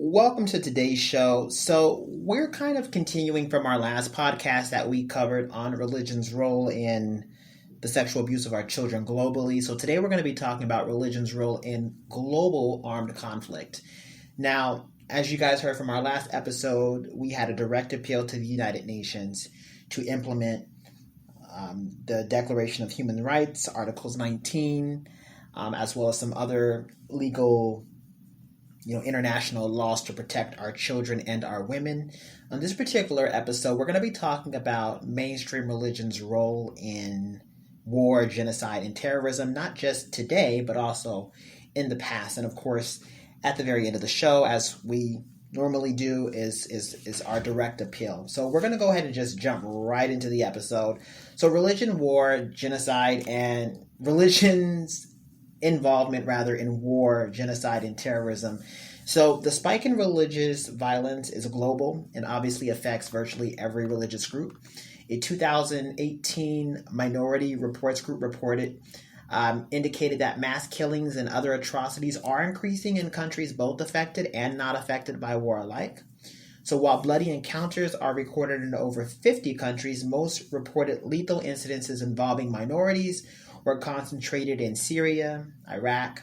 Welcome to today's show. So, we're kind of continuing from our last podcast that we covered on religion's role in the sexual abuse of our children globally. So, today we're going to be talking about religion's role in global armed conflict. Now, as you guys heard from our last episode, we had a direct appeal to the United Nations to implement the Declaration of Human Rights, Articles 19, as well as some other legal international laws to protect our children and our women. On this particular episode, we're going to be talking about mainstream religion's role in war, genocide, and terrorism, not just today, but also in the past. And of course, at the very end of the show, as we normally do, is our direct appeal. So we're going to go ahead and just jump right into the episode. So religion, war, genocide, and religion's involvement in war, genocide, and terrorism. So the spike in religious violence is global and obviously affects virtually every religious group. A 2018 Minority Reports group indicated that mass killings and other atrocities are increasing in countries both affected and not affected by war alike. So while bloody encounters are recorded in over 50 countries, most reported lethal incidences involving minorities were concentrated in Syria, Iraq,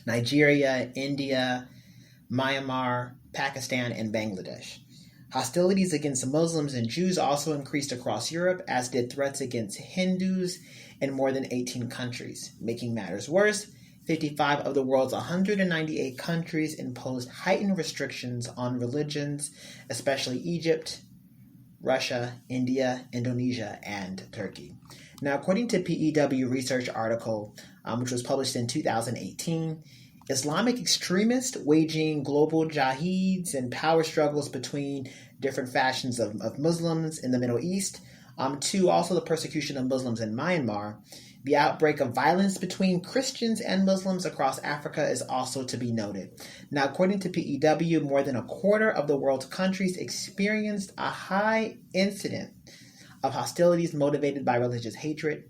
Nigeria, India, Myanmar, Pakistan, and Bangladesh. Hostilities against Muslims and Jews also increased across Europe, as did threats against Hindus in more than 18 countries. Making matters worse, 55 of the world's 198 countries imposed heightened restrictions on religions, especially Egypt, Russia, India, Indonesia, and Turkey. Now, according to PEW research article, which was published in 2018, Islamic extremists waging global jihads and power struggles between different factions of Muslims in the Middle East, to also the persecution of Muslims in Myanmar. The outbreak of violence between Christians and Muslims across Africa is also to be noted. Now, according to PEW, more than a quarter of the world's countries experienced a high incident of hostilities motivated by religious hatred,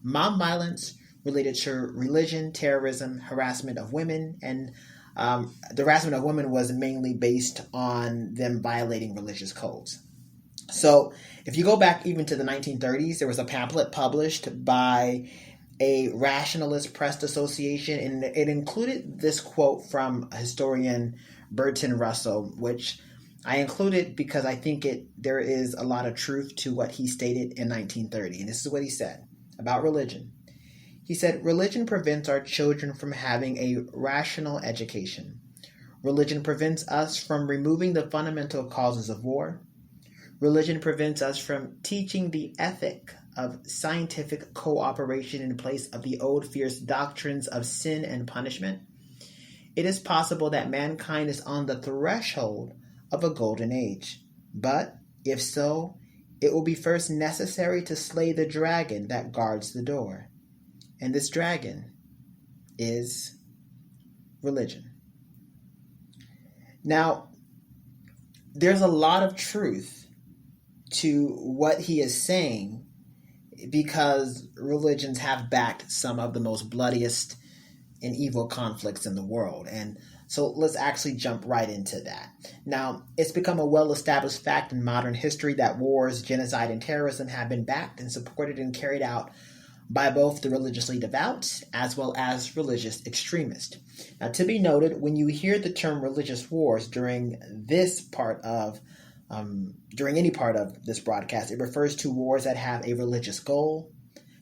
mob violence related to religion, terrorism, harassment of women, and the harassment of women was mainly based on them violating religious codes. So if you go back even to the 1930s, there was a pamphlet published by a rationalist press association, and it included this quote from historian Bertrand Russell, which I included because I think there is a lot of truth to what he stated in 1930. And this is what he said about religion. He said, "Religion prevents our children from having a rational education. Religion prevents us from removing the fundamental causes of war. Religion prevents us from teaching the ethic of scientific cooperation in place of the old fierce doctrines of sin and punishment. It is possible that mankind is on the threshold of a golden age. But, if so, it will be first necessary to slay the dragon that guards the door. And this dragon is religion." Now, there's a lot of truth to what he is saying because religions have backed some of the most bloodiest and evil conflicts in the world. And so let's actually jump right into that. Now, it's become a well-established fact in modern history that wars, genocide, and terrorism have been backed and supported and carried out by both the religiously devout as well as religious extremists. Now, to be noted, when you hear the term religious wars during any part of this broadcast, it refers to wars that have a religious goal,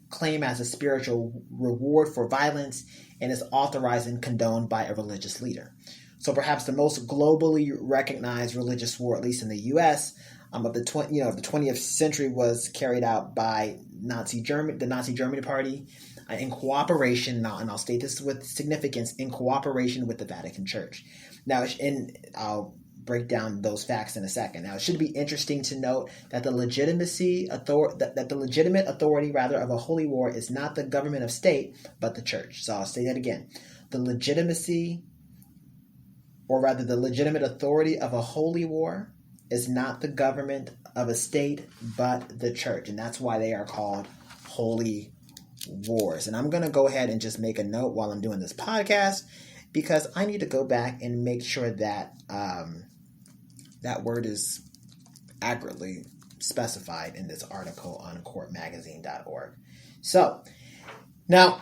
claim as a spiritual reward for violence, and is authorized and condoned by a religious leader. So perhaps the most globally recognized religious war, at least in the U.S., of the 20th century, was carried out by the Nazi Germany Party in cooperation, and I'll state this with significance, in cooperation with the Vatican Church. Now, I'll break down those facts in a second. Now, it should be interesting to note that the legitimate authority of a holy war is not the government of state, but the church. So I'll say that again. The legitimate authority of a holy war is not the government of a state, but the church. And that's why they are called holy wars. And I'm going to go ahead and just make a note while I'm doing this podcast because I need to go back and make sure that that word is accurately specified in this article on courtmagazine.org. So, now,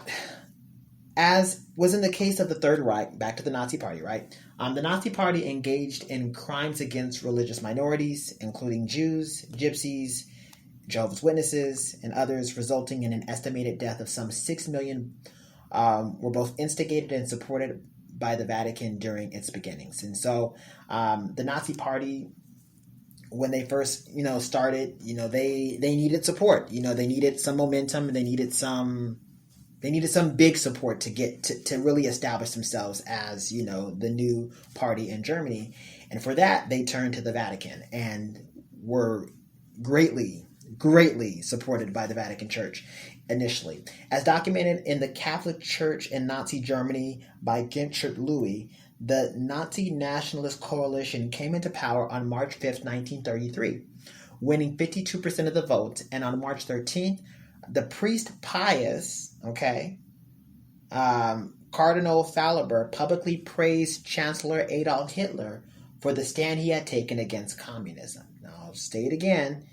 as was in the case of the Third Reich, back to the Nazi Party, right? The Nazi Party engaged in crimes against religious minorities, including Jews, Gypsies, Jehovah's Witnesses, and others, resulting in an estimated death of some 6 million, were both instigated and supported by the Vatican during its beginnings. And so the Nazi Party, when they first, started, they needed support. They needed some momentum. They needed some big support to get to really establish themselves as, the new party in Germany. And for that, they turned to the Vatican and were greatly supported by the Vatican Church initially. As documented in the Catholic Church in Nazi Germany by Genscher Louis, the Nazi Nationalist Coalition came into power on March 5th, 1933, winning 52% of the vote. And on March 13th, the priest Pius, Cardinal Faulhaber, publicly praised Chancellor Adolf Hitler for the stand he had taken against communism. Now, I'll state again,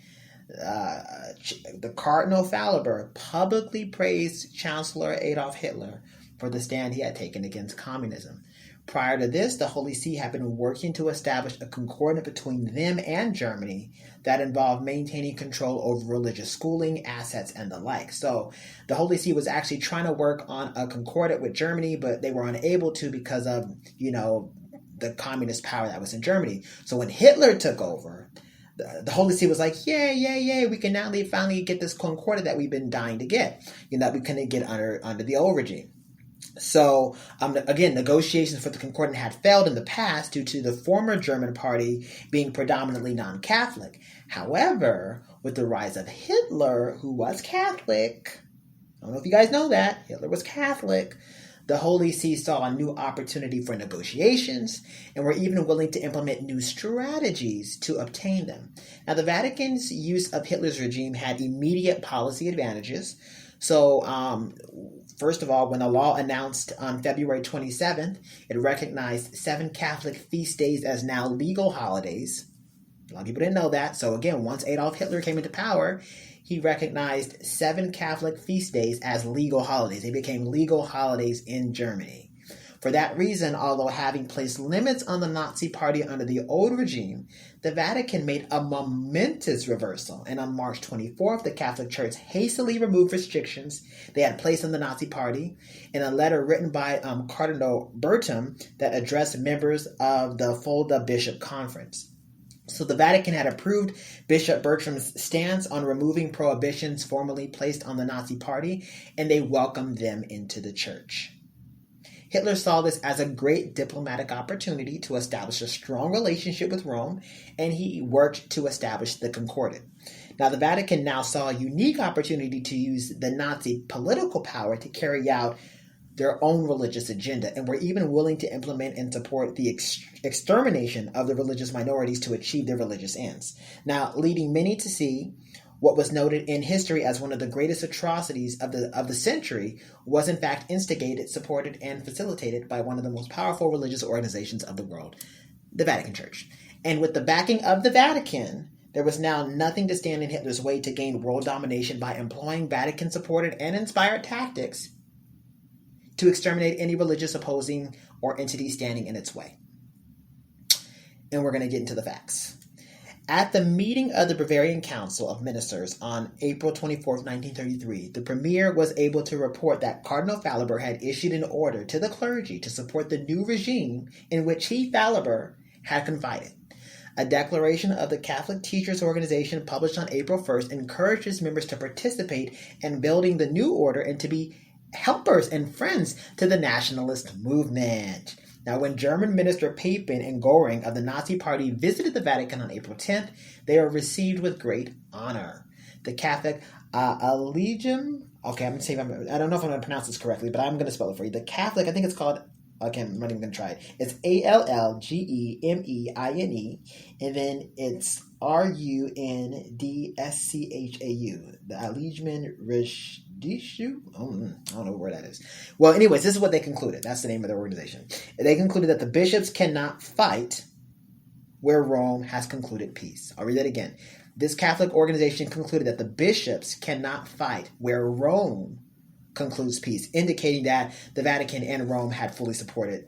the Cardinal Faulhaber publicly praised Chancellor Adolf Hitler for the stand he had taken against communism. Prior to this, the Holy See had been working to establish a concordat between them and Germany that involved maintaining control over religious schooling, assets, and the like. So the Holy See was actually trying to work on a concordat with Germany, but they were unable to because of, the communist power that was in Germany. So when Hitler took over, the Holy See was like, yay, we can now finally get this concordat that we've been dying to get, that we couldn't get under the old regime. So, again, negotiations for the Concordat had failed in the past due to the former German party being predominantly non-Catholic. However, with the rise of Hitler, who was Catholic, I don't know if you guys know that, Hitler was Catholic, the Holy See saw a new opportunity for negotiations and were even willing to implement new strategies to obtain them. Now, the Vatican's use of Hitler's regime had immediate policy advantages. So, first of all, when the law announced on February 27th, it recognized 7 Catholic feast days as now legal holidays. A lot of people didn't know that. So again, once Adolf Hitler came into power, he recognized 7 Catholic feast days as legal holidays. They became legal holidays in Germany. For that reason, although having placed limits on the Nazi Party under the old regime, the Vatican made a momentous reversal. And on March 24th, the Catholic Church hastily removed restrictions they had placed on the Nazi Party in a letter written by Cardinal Bertram that addressed members of the Fulda Bishop Conference. So the Vatican had approved Bishop Bertram's stance on removing prohibitions formerly placed on the Nazi Party, and they welcomed them into the church. Hitler saw this as a great diplomatic opportunity to establish a strong relationship with Rome, and he worked to establish the Concordat. Now, the Vatican now saw a unique opportunity to use the Nazi political power to carry out their own religious agenda, and were even willing to implement and support the extermination of the religious minorities to achieve their religious ends. Now, leading many to see what was noted in history as one of the greatest atrocities of the century was in fact instigated, supported, and facilitated by one of the most powerful religious organizations of the world, the Vatican Church. And with the backing of the Vatican, there was now nothing to stand in Hitler's way to gain world domination by employing Vatican-supported and inspired tactics to exterminate any religious opposing or entity standing in its way. And we're going to get into the facts. At the meeting of the Bavarian Council of Ministers on April 24, 1933, the premier was able to report that Cardinal Faulhaber had issued an order to the clergy to support the new regime in which he, Faulhaber, had confided. A declaration of the Catholic Teachers Organization published on April 1st encouraged its members to participate in building the new order and to be helpers and friends to the nationalist movement. Now, when German Minister Papen and Göring of the Nazi Party visited the Vatican on April 10th, they were received with great honor. The Catholic Allegium, okay, I'm going to say, I don't know if I'm going to pronounce this correctly, but I'm going to spell it for you. The Catholic, I think it's called, okay, I'm not even going to try it. It's Allgemeine, and then it's Rundschau, the Allegium I don't know where that is. Well, anyways, this is what they concluded. That's the name of their organization. They concluded that the bishops cannot fight where Rome has concluded peace. I'll read that again. This Catholic organization concluded that the bishops cannot fight where Rome concludes peace, indicating that the Vatican and Rome had fully supported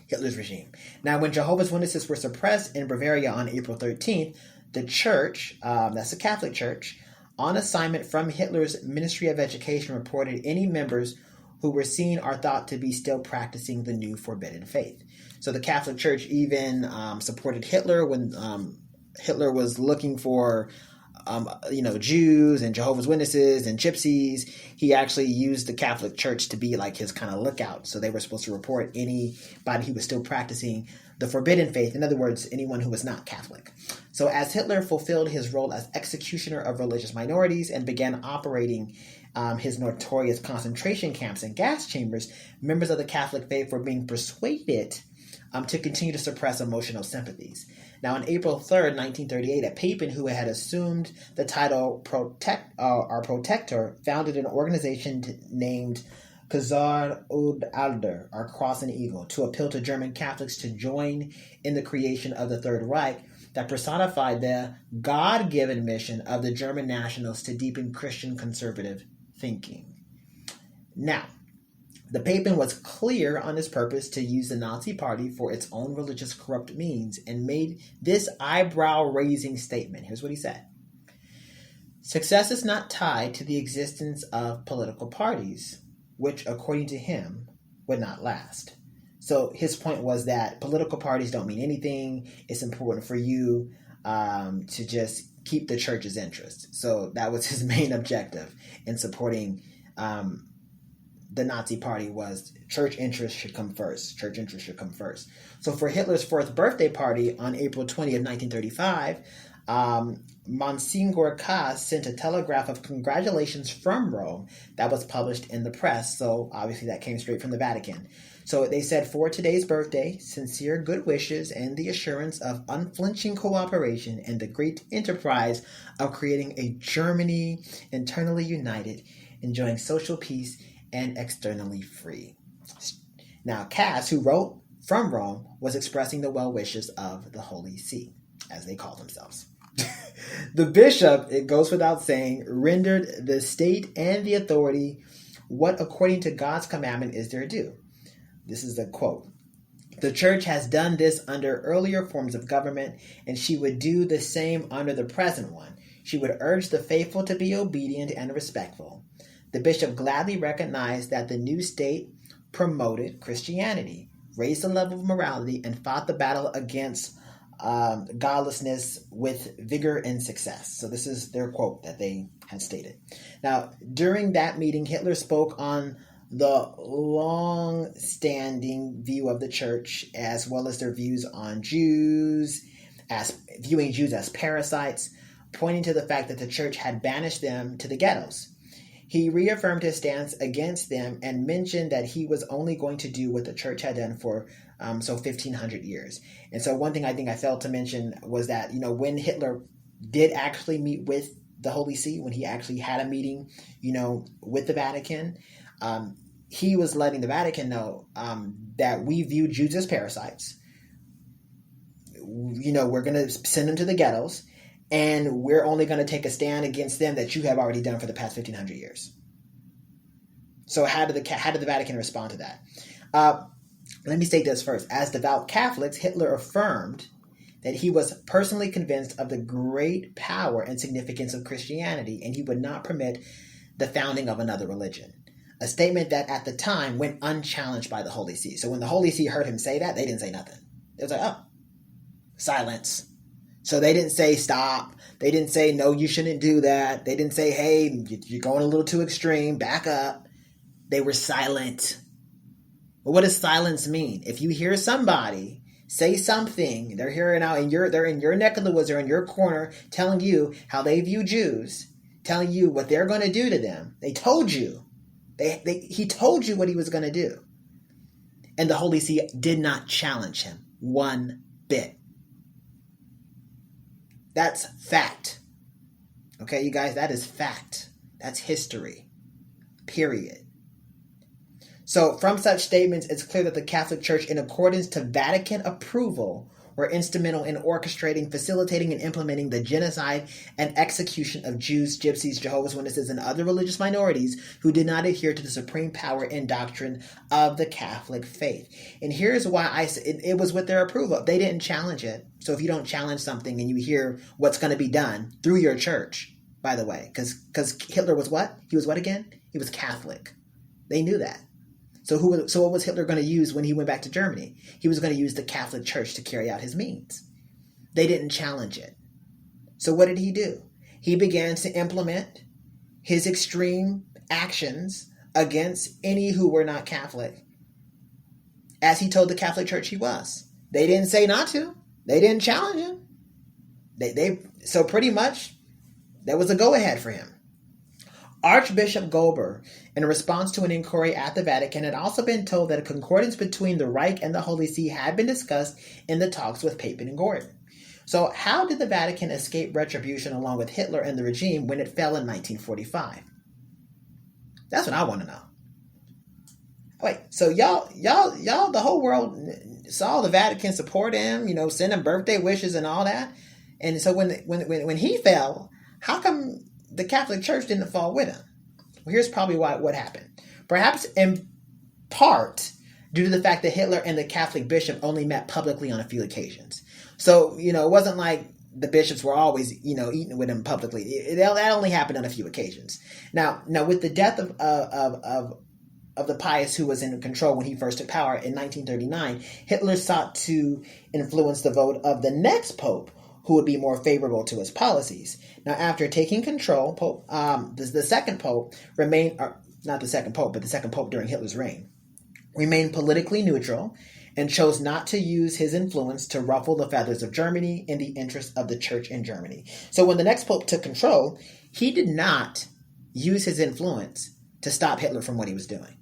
Hitler's regime. Now, when Jehovah's Witnesses were suppressed in Bavaria on April 13th, the church, that's the Catholic Church, on assignment from Hitler's Ministry of Education, reported any members who were seen or thought to be still practicing the new forbidden faith. So the Catholic Church even supported Hitler when Hitler was looking for Jews and Jehovah's Witnesses and gypsies. He actually used the Catholic Church to be like his kind of lookout. So they were supposed to report anybody who was still practicing the forbidden faith. In other words, anyone who was not Catholic. So as Hitler fulfilled his role as executioner of religious minorities and began operating his notorious concentration camps and gas chambers, members of the Catholic faith were being persuaded to continue to suppress emotional sympathies. Now, on April 3rd, 1938, a Papin who had assumed the title Protector founded an organization named Khazar ud Alder, or Cross and Eagle, to appeal to German Catholics to join in the creation of the Third Reich that personified the God-given mission of the German nationals to deepen Christian conservative thinking. Now, the Papin was clear on his purpose to use the Nazi Party for its own religious corrupt means and made this eyebrow-raising statement. Here's what he said. Success is not tied to the existence of political parties, which, according to him, would not last. So his point was that political parties don't mean anything. It's important for you to just keep the church's interests. So that was his main objective in supporting the Nazi Party, was church interests should come first. Church interests should come first. So for Hitler's fourth birthday party on April 20th, 1935, Monsignor Kaas sent a telegraph of congratulations from Rome that was published in the press. So obviously that came straight from the Vatican. So they said, for today's birthday, sincere good wishes and the assurance of unflinching cooperation and the great enterprise of creating a Germany internally united, enjoying social peace and externally free. Now, Cass, who wrote from Rome, was expressing the well wishes of the Holy See, as they call themselves. The bishop, it goes without saying, rendered the state and the authority what according to God's commandment is their due. This is a quote. The church has done this under earlier forms of government, and she would do the same under the present one. She would urge the faithful to be obedient and respectful. The bishop gladly recognized that the new state promoted Christianity, raised the level of morality, and fought the battle against godlessness with vigor and success. So this is their quote that they had stated. Now, during that meeting, Hitler spoke on the long-standing view of the church, as well as their views on Jews, as viewing Jews as parasites, pointing to the fact that the church had banished them to the ghettos. He reaffirmed his stance against them and mentioned that he was only going to do what the church had done for 1,500 years. And so one thing I think I failed to mention was that, when Hitler did actually meet with the Holy See, when he actually had a meeting, with the Vatican, he was letting the Vatican know that we view Jews as parasites. We're going to send them to the ghettos. And we're only going to take a stand against them that you have already done for the past 1,500 years. So how did the Vatican respond to that? Let me state this first. As devout Catholics, Hitler affirmed that he was personally convinced of the great power and significance of Christianity, and he would not permit the founding of another religion. A statement that at the time went unchallenged by the Holy See. So when the Holy See heard him say that, they didn't say nothing. They was like, oh, silence. So they didn't say stop. They didn't say, no, you shouldn't do that. They didn't say, hey, you're going a little too extreme. Back up. They were silent. Well, what does silence mean? If you hear somebody say something, they're hearing out, and they're in your neck of the woods, or in your corner, telling you how they view Jews, telling you what they're going to do to them. They told you. He told you what he was going to do. And the Holy See did not challenge him one bit. That's fact. Okay, you guys, that is fact. That's history. period. So from such statements, it's clear that the Catholic Church, in accordance to Vatican approval, were instrumental in orchestrating, facilitating, and implementing the genocide and execution of Jews, Gypsies, Jehovah's Witnesses, and other religious minorities who did not adhere to the supreme power and doctrine of the Catholic faith. And here's why I say it was with their approval. They didn't challenge it. So if you don't challenge something and you hear what's going to be done through your church, by the way, because Hitler was what? He was what again? He was Catholic. They knew that. So what was Hitler going to use when he went back to Germany? He was going to use the Catholic Church to carry out his means. They didn't challenge it. So what did he do? He began to implement his extreme actions against any who were not Catholic, as he told the Catholic Church he was. They didn't say not to. They didn't challenge him. So pretty much, that was a go-ahead for him. Archbishop Goldberg, in response to an inquiry at the Vatican, had also been told that a concordance between the Reich and the Holy See had been discussed in the talks with Papen and Gordon. So how did the Vatican escape retribution along with Hitler and the regime when it fell in 1945? That's what I want to know. Wait, so y'all, the whole world saw the Vatican support him, send him birthday wishes and all that. And so when he fell, how come the Catholic Church didn't fall with him? Well, here's probably what happened. Perhaps in part due to the fact that Hitler and the Catholic bishop only met publicly on a few occasions. So, it wasn't like the bishops were always, eating with him publicly. That only happened on a few occasions. Now with the death of the pious who was in control when he first took power in 1939, Hitler sought to influence the vote of the next pope, who would be more favorable to his policies. Now, after taking control, the second pope remained, not the second pope, but the second pope during Hitler's reign, remained politically neutral and chose not to use his influence to ruffle the feathers of Germany in the interest of the church in Germany. So when the next pope took control, he did not use his influence to stop Hitler from what he was doing.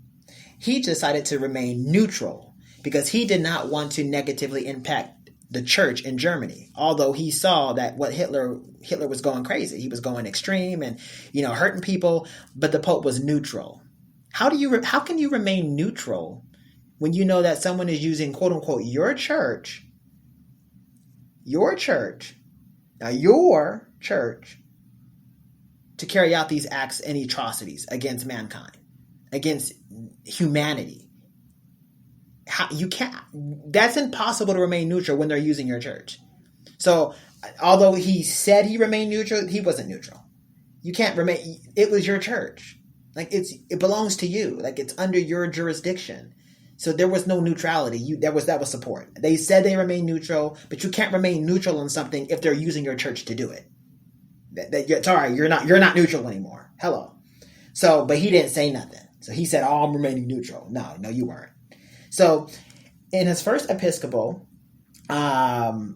He decided to remain neutral because he did not want to negatively impact the church in Germany, although he saw that what Hitler was going crazy. He was going extreme and, hurting people, but the Pope was neutral. How can you remain neutral when you know that someone is using, quote unquote, your church, to carry out these acts and atrocities against mankind, against humanity? That's impossible to remain neutral when they're using your church. So although he said he remained neutral, he wasn't neutral. You can't remain, it was your church. It belongs to you. It's under your jurisdiction. So there was no neutrality. That was support. They said they remain neutral, but you can't remain neutral on something if they're using your church to do it. You're not neutral anymore. Hello. So, but he didn't say nothing. So he said, "Oh, I'm remaining neutral." No, you weren't. So, in his first episcopal, Summi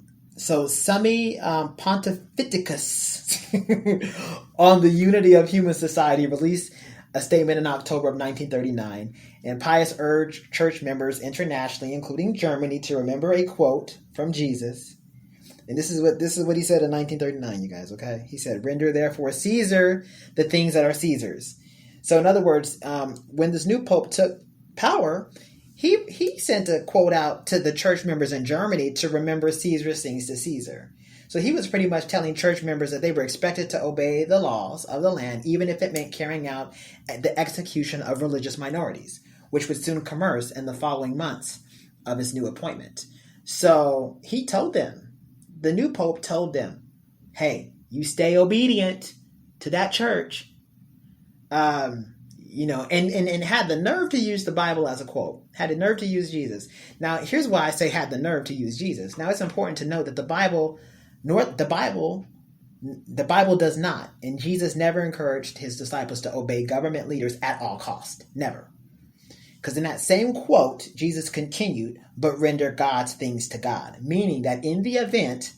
Pontificus on the unity of human society released a statement in October of 1939, and Pius urged church members internationally, including Germany, to remember a quote from Jesus. And this is what he said in 1939, you guys, okay? He said, "Render therefore Caesar the things that are Caesar's." So in other words, when this new pope took power, he sent a quote out to the church members in Germany to remember Caesar's things to Caesar. So he was pretty much telling church members that they were expected to obey the laws of the land, even if it meant carrying out the execution of religious minorities, which would soon commence in the following months of his new appointment. So he told them, the new pope told them, hey, you stay obedient to that church. And had the nerve to use the Bible as a quote, had the nerve to use Jesus. Now, here's why I say had the nerve to use Jesus. Now, it's important to note that the Bible does not, and Jesus never encouraged his disciples to obey government leaders at all cost. Never. Because in that same quote, Jesus continued, "But render God's things to God," meaning that in the event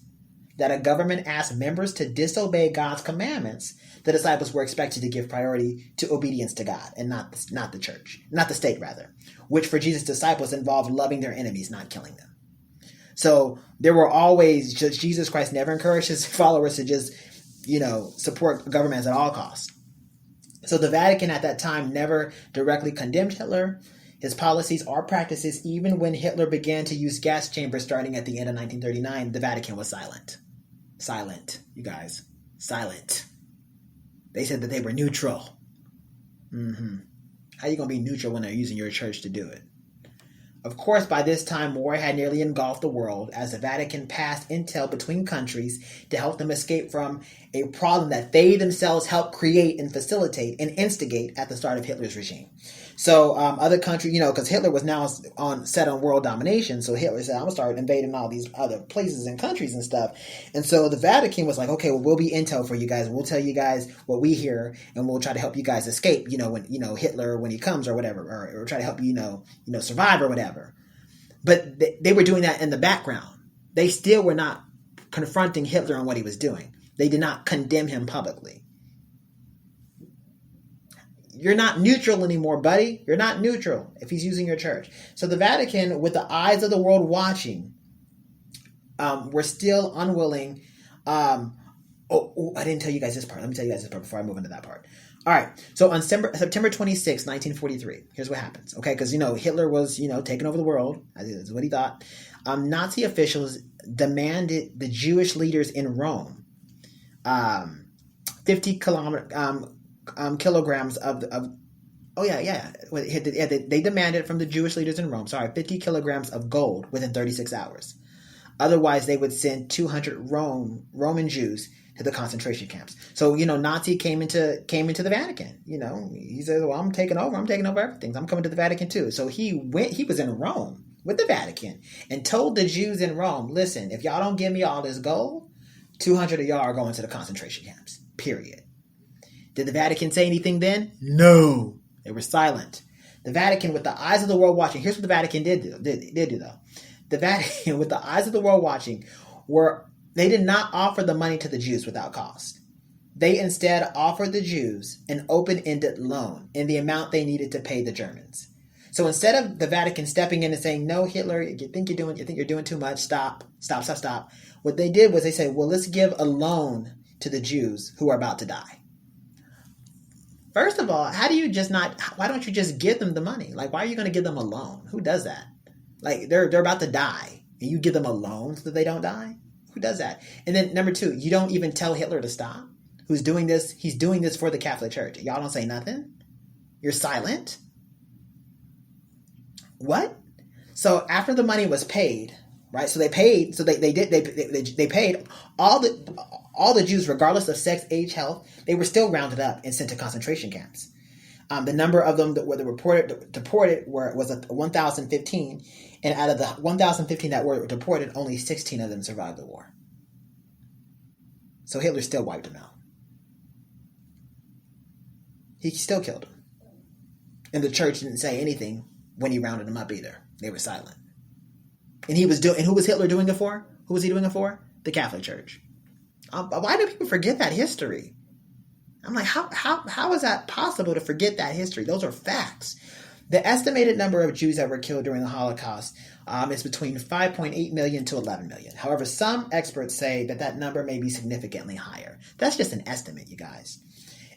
that a government asked members to disobey God's commandments, the disciples were expected to give priority to obedience to God and not the church, not the state rather, which for Jesus' disciples involved loving their enemies, not killing them. So there were always, just Jesus Christ never encouraged his followers to just, support governments at all costs. So the Vatican at that time never directly condemned Hitler, his policies or practices. Even when Hitler began to use gas chambers starting at the end of 1939, the Vatican was silent. Silent, you guys. Silent. They said that they were neutral. How are you going to be neutral when they're using your church to do it? Of course, by this time, war had nearly engulfed the world as the Vatican passed intel between countries to help them escape from a problem that they themselves helped create and facilitate and instigate at the start of Hitler's regime. So other countries, because Hitler was now set on world domination. So Hitler said, I'm going to start invading all these other places and countries and stuff. And so the Vatican was like, okay, well, we'll be intel for you guys. We'll tell you guys what we hear, and we'll try to help you guys escape, when, Hitler, when he comes or whatever, or try to help you, survive or whatever. But they were doing that in the background. They still were not confronting Hitler on what he was doing. They did not condemn him publicly. You're not neutral anymore, buddy. You're not neutral if he's using your church. So the Vatican, with the eyes of the world watching, were still unwilling. I didn't tell you guys this part. Let me tell you guys this part before I move into that part. All right. So on September 26, 1943, here's what happens. Okay, because, Hitler was, taking over the world. That's what he thought. Nazi officials demanded the Jewish leaders in Rome 50 kilograms they demanded from the Jewish leaders in Rome, 50 kilograms of gold within 36 hours. Otherwise, they would send 200 Roman Jews to the concentration camps. So, Nazi came into the Vatican. He said, well, I'm taking over everything. I'm coming to the Vatican too. So he was in Rome with the Vatican and told the Jews in Rome, listen, if y'all don't give me all this gold, 200 of y'all are going to the concentration camps, period. Did the Vatican say anything then? No. They were silent. The Vatican, with the eyes of the world watching, here's what the Vatican did do though. The Vatican, with the eyes of the world watching, they did not offer the money to the Jews without cost. They instead offered the Jews an open-ended loan in the amount they needed to pay the Germans. So instead of the Vatican stepping in and saying, no, Hitler, you think you're doing too much, stop. What they did was they said, well, let's give a loan to the Jews who are about to die. First of all, why don't you just give them the money? Like, why are you going to give them a loan? Who does that? Like, they're about to die, and you give them a loan so that they don't die? Who does that? And then number two, you don't even tell Hitler to stop. Who's doing this? He's doing this for the Catholic Church. Y'all don't say nothing? You're silent? What? So after the money was paid, right? So they paid. So they paid all the Jews, regardless of sex, age, health. They were still rounded up and sent to concentration camps. The number of them that were deported was 1,015, and out of the 1,015 that were deported, only 16 of them survived the war. So Hitler still wiped them out. He still killed them, and the church didn't say anything when he rounded them up either. They were silent. And who was Hitler doing it for? Who was he doing it for? The Catholic Church. Why do people forget that history? I'm like, how is that possible to forget that history? Those are facts. The estimated number of Jews that were killed during the Holocaust is between 5.8 million to 11 million. However, some experts say that number may be significantly higher. That's just an estimate, you guys.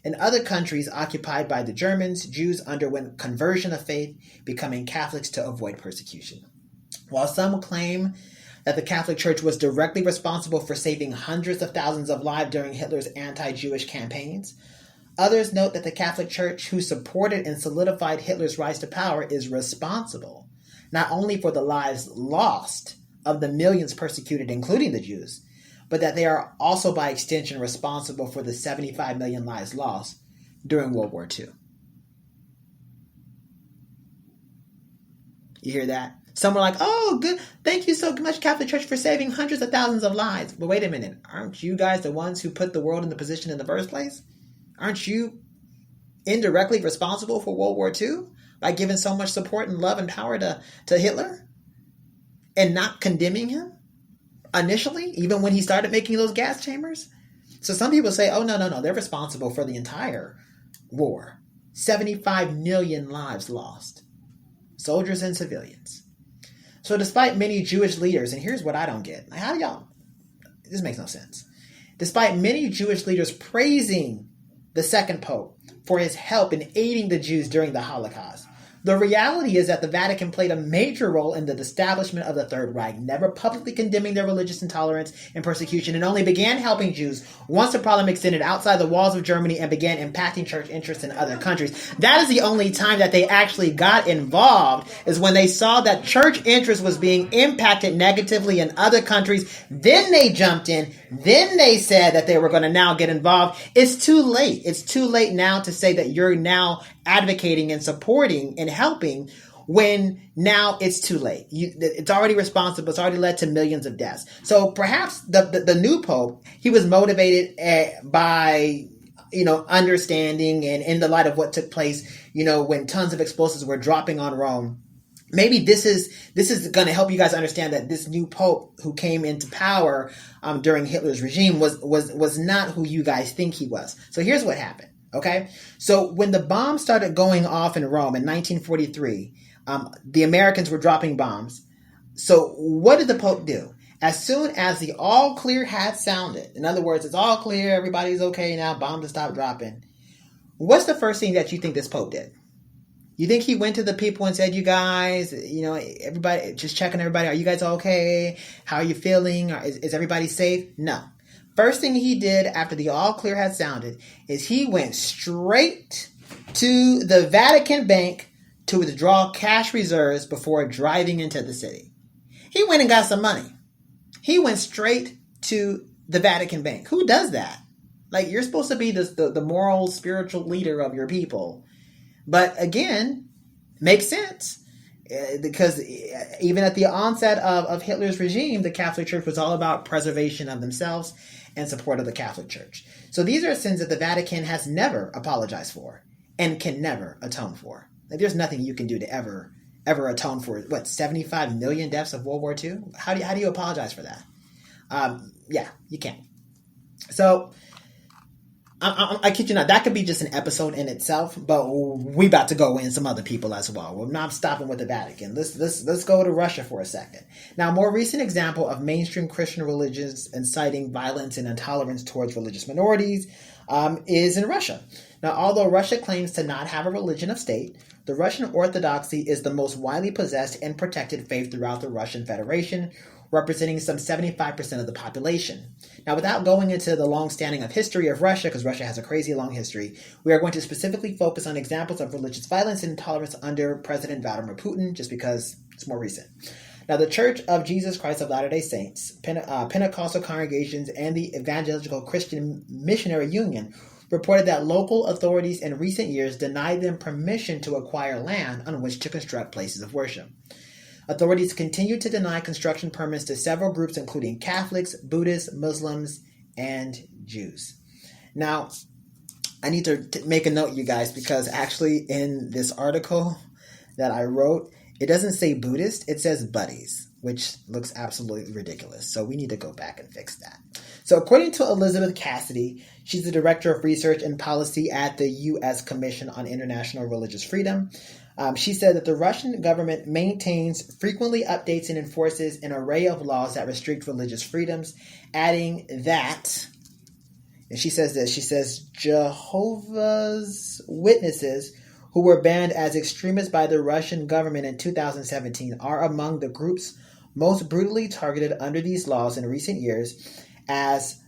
In other countries occupied by the Germans, Jews underwent conversion of faith, becoming Catholics to avoid persecution. While some claim that the Catholic Church was directly responsible for saving hundreds of thousands of lives during Hitler's anti-Jewish campaigns, others note that the Catholic Church, who supported and solidified Hitler's rise to power, is responsible not only for the lives lost of the millions persecuted, including the Jews, but that they are also by extension responsible for the 75 million lives lost during World War II. You hear that? Some were like, oh, good. Thank you so much, Catholic Church, for saving hundreds of thousands of lives. But wait a minute. Aren't you guys the ones who put the world in the position in the first place? Aren't you indirectly responsible for World War II by giving so much support and love and power to Hitler and not condemning him initially, even when he started making those gas chambers? So some people say, oh, no. They're responsible for the entire war. 75 million lives lost. Soldiers and civilians. So despite many Jewish leaders, and here's what I don't get. How do y'all... This makes no sense. Despite many Jewish leaders praising the second pope for his help in aiding the Jews during the Holocaust. The reality is that the Vatican played a major role in the establishment of the Third Reich, never publicly condemning their religious intolerance and persecution, and only began helping Jews once the problem extended outside the walls of Germany and began impacting church interests in other countries. That is the only time that they actually got involved, is when they saw that church interest was being impacted negatively in other countries. Then they jumped in. Then they said that they were going to now get involved. It's too late. It's too late now to say that you're now advocating and supporting and helping when now it's too late. It's already responsible. It's already led to millions of deaths. So perhaps the new Pope, he was motivated by, understanding and in the light of what took place, when tons of explosives were dropping on Rome. Maybe this is going to help you guys understand that this new Pope who came into power during Hitler's regime was not who you guys think he was. So here's what happened. Okay, so when the bombs started going off in Rome in 1943, the Americans were dropping bombs. So what did the Pope do? As soon as the all clear had sounded, in other words, it's all clear, everybody's okay now, bombs have stopped dropping. What's the first thing that you think this Pope did? You think he went to the people and said, you guys, everybody, just checking everybody, are you guys okay? How are you feeling? Is everybody safe? No. First thing he did after the all clear had sounded is he went straight to the Vatican bank to withdraw cash reserves before driving into the city. He went and got some money. He went straight to the Vatican bank. Who does that? Like, you're supposed to be the moral, spiritual leader of your people. But again, makes sense. Because even at the onset of Hitler's regime, the Catholic Church was all about preservation of themselves and support of the Catholic Church. So these are sins that the Vatican has never apologized for and can never atone for. Like, there's nothing you can do to ever atone for, 75 million deaths of World War II? How do you apologize for that? Yeah, you can't. So I kid you not, that could be just an episode in itself, but we about to go in some other people as well. We're not stopping with the Vatican. Let's go to Russia for a second. Now, a more recent example of mainstream Christian religions inciting violence and intolerance towards religious minorities is in Russia. Now, although Russia claims to not have a religion of state, the Russian Orthodoxy is the most widely possessed and protected faith throughout the Russian Federation, representing some 75% of the population. Now, without going into the long-standing of history of Russia, because Russia has a crazy long history, we are going to specifically focus on examples of religious violence and intolerance under President Vladimir Putin, just because it's more recent. Now, the Church of Jesus Christ of Latter-day Saints, Pentecostal congregations, and the Evangelical Christian Missionary Union reported that local authorities in recent years denied them permission to acquire land on which to construct places of worship. Authorities continue to deny construction permits to several groups, including Catholics, Buddhists, Muslims, and Jews. Now, I need to make a note, you guys, because actually in this article that I wrote, it doesn't say Buddhist, it says buddies, which looks absolutely ridiculous. So we need to go back and fix that. So according to Elizabeth Cassidy, she's the Director of Research and Policy at the U.S. Commission on International Religious Freedom. She said that the Russian government maintains, frequently updates, and enforces an array of laws that restrict religious freedoms, adding that, and she says this, she says, Jehovah's Witnesses, who were banned as extremists by the Russian government in 2017, are among the groups most brutally targeted under these laws in recent years, as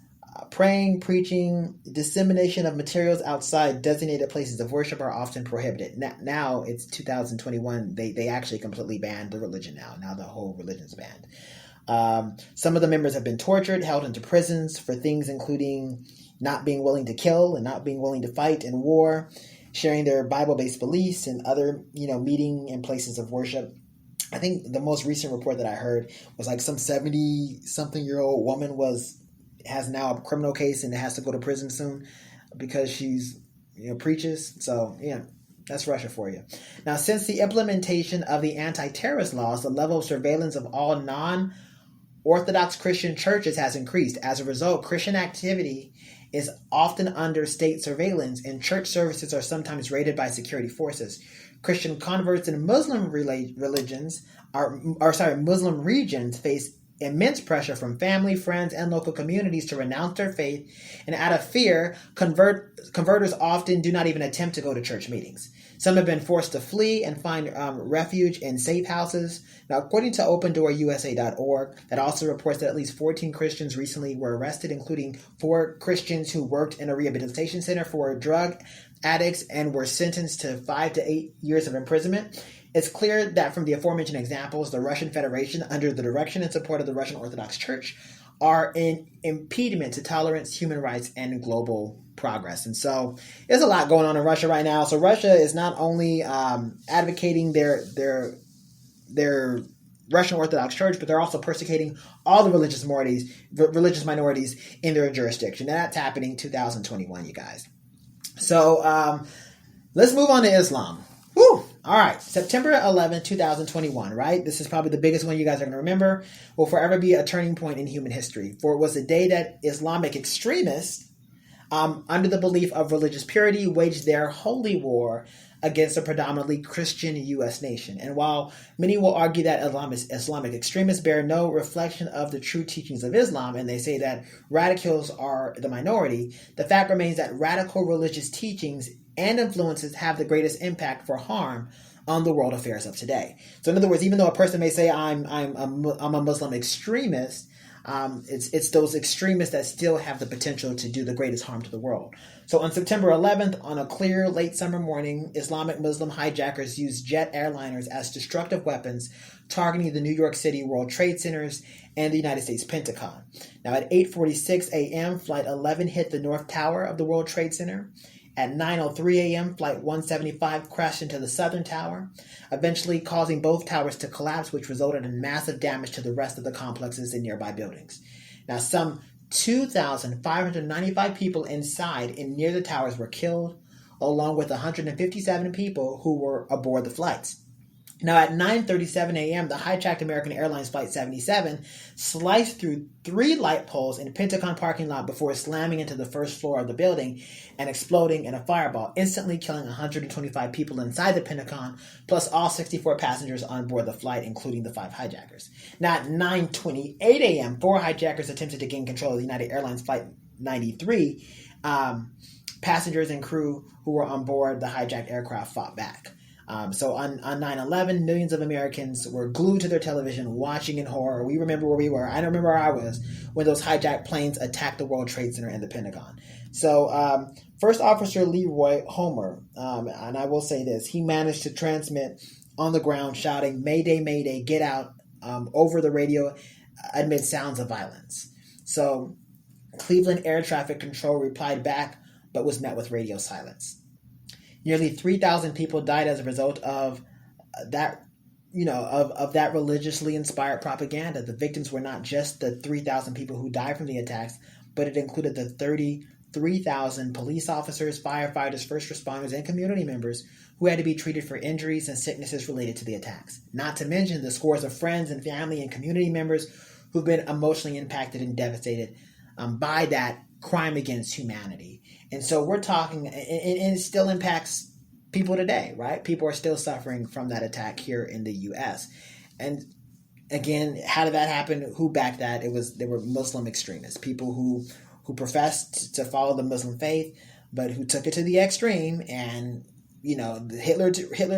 praying, preaching, dissemination of materials outside designated places of worship are often prohibited. Now it's 2021. They actually completely banned the religion now. Now the whole religion's banned. Some of the members have been tortured, held into prisons for things including not being willing to kill and not being willing to fight in war, sharing their Bible-based beliefs and other, meeting and places of worship. I think the most recent report that I heard was like some 70-something-year-old woman has now a criminal case and has to go to prison soon because she's preaches. So yeah, that's Russia for you. Now, since the implementation of the anti-terrorist laws, the level of surveillance of all non-Orthodox Christian churches has increased. As a result, Christian activity is often under state surveillance, and church services are sometimes raided by security forces. Christian converts in Muslim Muslim regions face immense pressure from family, friends, and local communities to renounce their faith, and out of fear, converters often do not even attempt to go to church meetings. Some have been forced to flee and find refuge in safe houses. Now, according to OpenDoorUSA.org, that also reports that at least 14 Christians recently were arrested, including 4 Christians who worked in a rehabilitation center for drug addicts and were sentenced to 5 to 8 years of imprisonment. It's clear that from the aforementioned examples, the Russian Federation, under the direction and support of the Russian Orthodox Church, are an impediment to tolerance, human rights, and global progress. And so there's a lot going on in Russia right now. So Russia is not only advocating their Russian Orthodox Church, but they're also persecuting all the religious minorities in their jurisdiction. And that's happening in 2021, you guys. So let's move on to Islam. Whew. All right, September 11, 2021, right? This is probably the biggest one you guys are going to remember. Will forever be a turning point in human history, for it was the day that Islamic extremists, under the belief of religious purity, waged their holy war against a predominantly Christian U.S. nation. And while many will argue that Islamic extremists bear no reflection of the true teachings of Islam, and they say that radicals are the minority, the fact remains that radical religious teachings and influences have the greatest impact for harm on the world affairs of today. So in other words, even though a person may say I'm a Muslim extremist, it's those extremists that still have the potential to do the greatest harm to the world. So on September 11th, on a clear late summer morning, Islamic Muslim hijackers used jet airliners as destructive weapons, targeting the New York City World Trade Centers and the United States Pentagon. Now at 8:46 a.m., Flight 11 hit the North Tower of the World Trade Center. At 9:03 a.m., Flight 175 crashed into the Southern Tower, eventually causing both towers to collapse, which resulted in massive damage to the rest of the complexes and nearby buildings. Now, some 2,595 people inside and near the towers were killed, along with 157 people who were aboard the flights. Now, at 9:37 a.m., the hijacked American Airlines Flight 77 sliced through 3 light poles in a Pentagon parking lot before slamming into the first floor of the building and exploding in a fireball, instantly killing 125 people inside the Pentagon, plus all 64 passengers on board the flight, including the 5 hijackers. Now, at 9:28 a.m., 4 hijackers attempted to gain control of the United Airlines Flight 93. Passengers and crew who were on board the hijacked aircraft fought back. So on 9/11, millions of Americans were glued to their television watching in horror. We remember where we were. I don't remember where I was when those hijacked planes attacked the World Trade Center and the Pentagon. So First Officer Leroy Homer, and I will say this, he managed to transmit on the ground shouting, "Mayday, Mayday, get out," over the radio amid sounds of violence. So Cleveland Air Traffic Control replied back, but was met with radio silence. Nearly 3,000 people died as a result of that, of that religiously inspired propaganda. The victims were not just the 3,000 people who died from the attacks, but it included the 33,000 police officers, firefighters, first responders, and community members who had to be treated for injuries and sicknesses related to the attacks. Not to mention the scores of friends and family and community members who've been emotionally impacted and devastated by that crime against humanity. And so we're talking, and it still impacts people today, right? People are still suffering from that attack here in the U.S. And again, how did that happen? Who backed that? They were Muslim extremists, people who professed to follow the Muslim faith, but who took it to the extreme. And Hitler,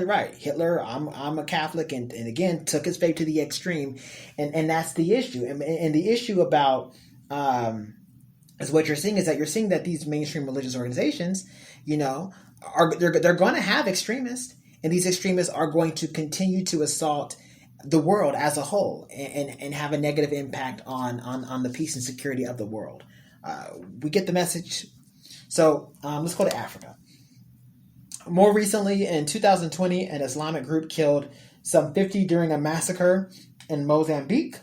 right? Hitler, I'm a Catholic, and again took his faith to the extreme, and that's the issue. And the issue about is what you're seeing is that you're seeing that these mainstream religious organizations, they're going to have extremists, and these extremists are going to continue to assault the world as a whole and have a negative impact on the peace and security of the world. We get the message. So let's go to Africa. More recently, in 2020, an Islamic group killed some 50 during a massacre in Mozambique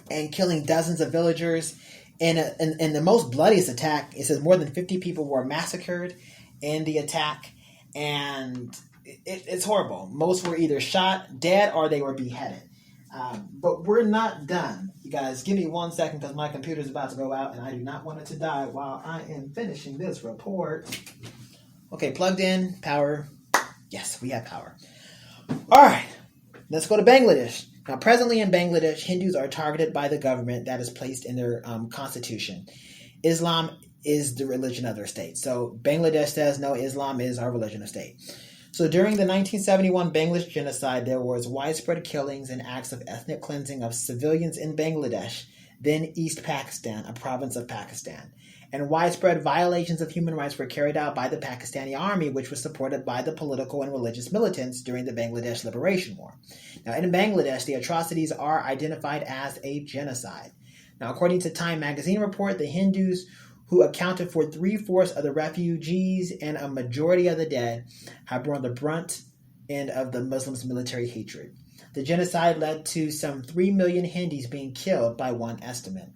and killing dozens of villagers. In the most bloodiest attack, it says more than 50 people were massacred in the attack, and it's horrible. Most were either shot, dead, or they were beheaded. But we're not done. You guys, give me 1 second because my computer's about to go out, and I do not want it to die while I am finishing this report. Okay, plugged in, power. Yes, we have power. All right, let's go to Bangladesh. Now, presently in Bangladesh, Hindus are targeted by the government that is placed in their constitution. Islam is the religion of their state. So Bangladesh says, no, Islam is our religion of state. So during the 1971 Bangladesh genocide, there was widespread killings and acts of ethnic cleansing of civilians in Bangladesh, then East Pakistan, a province of Pakistan. And widespread violations of human rights were carried out by the Pakistani army, which was supported by the political and religious militants during the Bangladesh Liberation War. Now, in Bangladesh, the atrocities are identified as a genocide. Now, according to Time magazine report, the Hindus who accounted for 3/4 of the refugees and a majority of the dead have borne the brunt end of the Muslims' military hatred. The genocide led to some 3 million Hindus being killed by one estimate.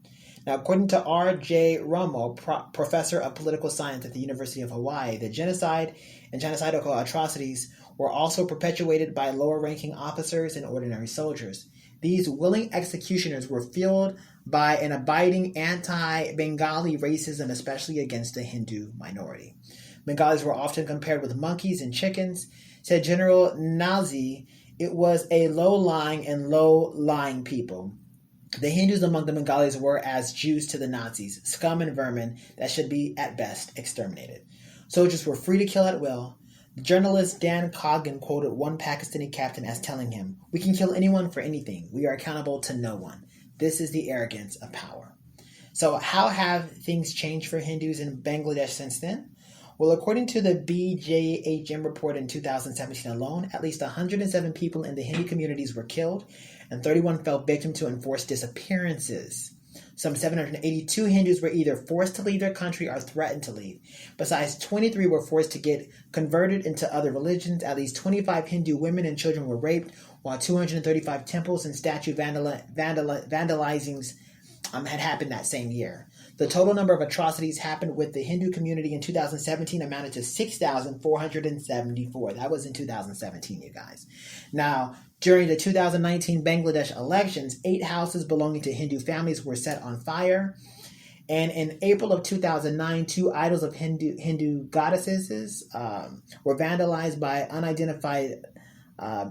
Now, according to R.J. Romo, professor of political science at the University of Hawaii, the genocide and genocidal atrocities were also perpetuated by lower-ranking officers and ordinary soldiers. These willing executioners were fueled by an abiding anti-Bengali racism, especially against the Hindu minority. Bengalis were often compared with monkeys and chickens. Said General Nazi, it was a low-lying and low-lying people. The Hindus among the Bengalis were as Jews to the Nazis, scum and vermin that should be, at best, exterminated. Soldiers were free to kill at will. The journalist Dan Coggan quoted one Pakistani captain as telling him, "We can kill anyone for anything. We are accountable to no one. This is the arrogance of power." So how have things changed for Hindus in Bangladesh since then? Well, according to the BJHM report in 2017 alone, at least 107 people in the Hindu communities were killed, and 31 fell victim to enforced disappearances. Some 782 Hindus were either forced to leave their country or threatened to leave. Besides, 23 were forced to get converted into other religions. At least 25 Hindu women and children were raped, while 235 temples and statue vandalizings had happened that same year. The total number of atrocities happened with the Hindu community in 2017 amounted to 6,474. That was in 2017, you guys. Now, during the 2019 Bangladesh elections, 8 houses belonging to Hindu families were set on fire. And in April of 2009, 2 idols of Hindu goddesses were vandalized by unidentified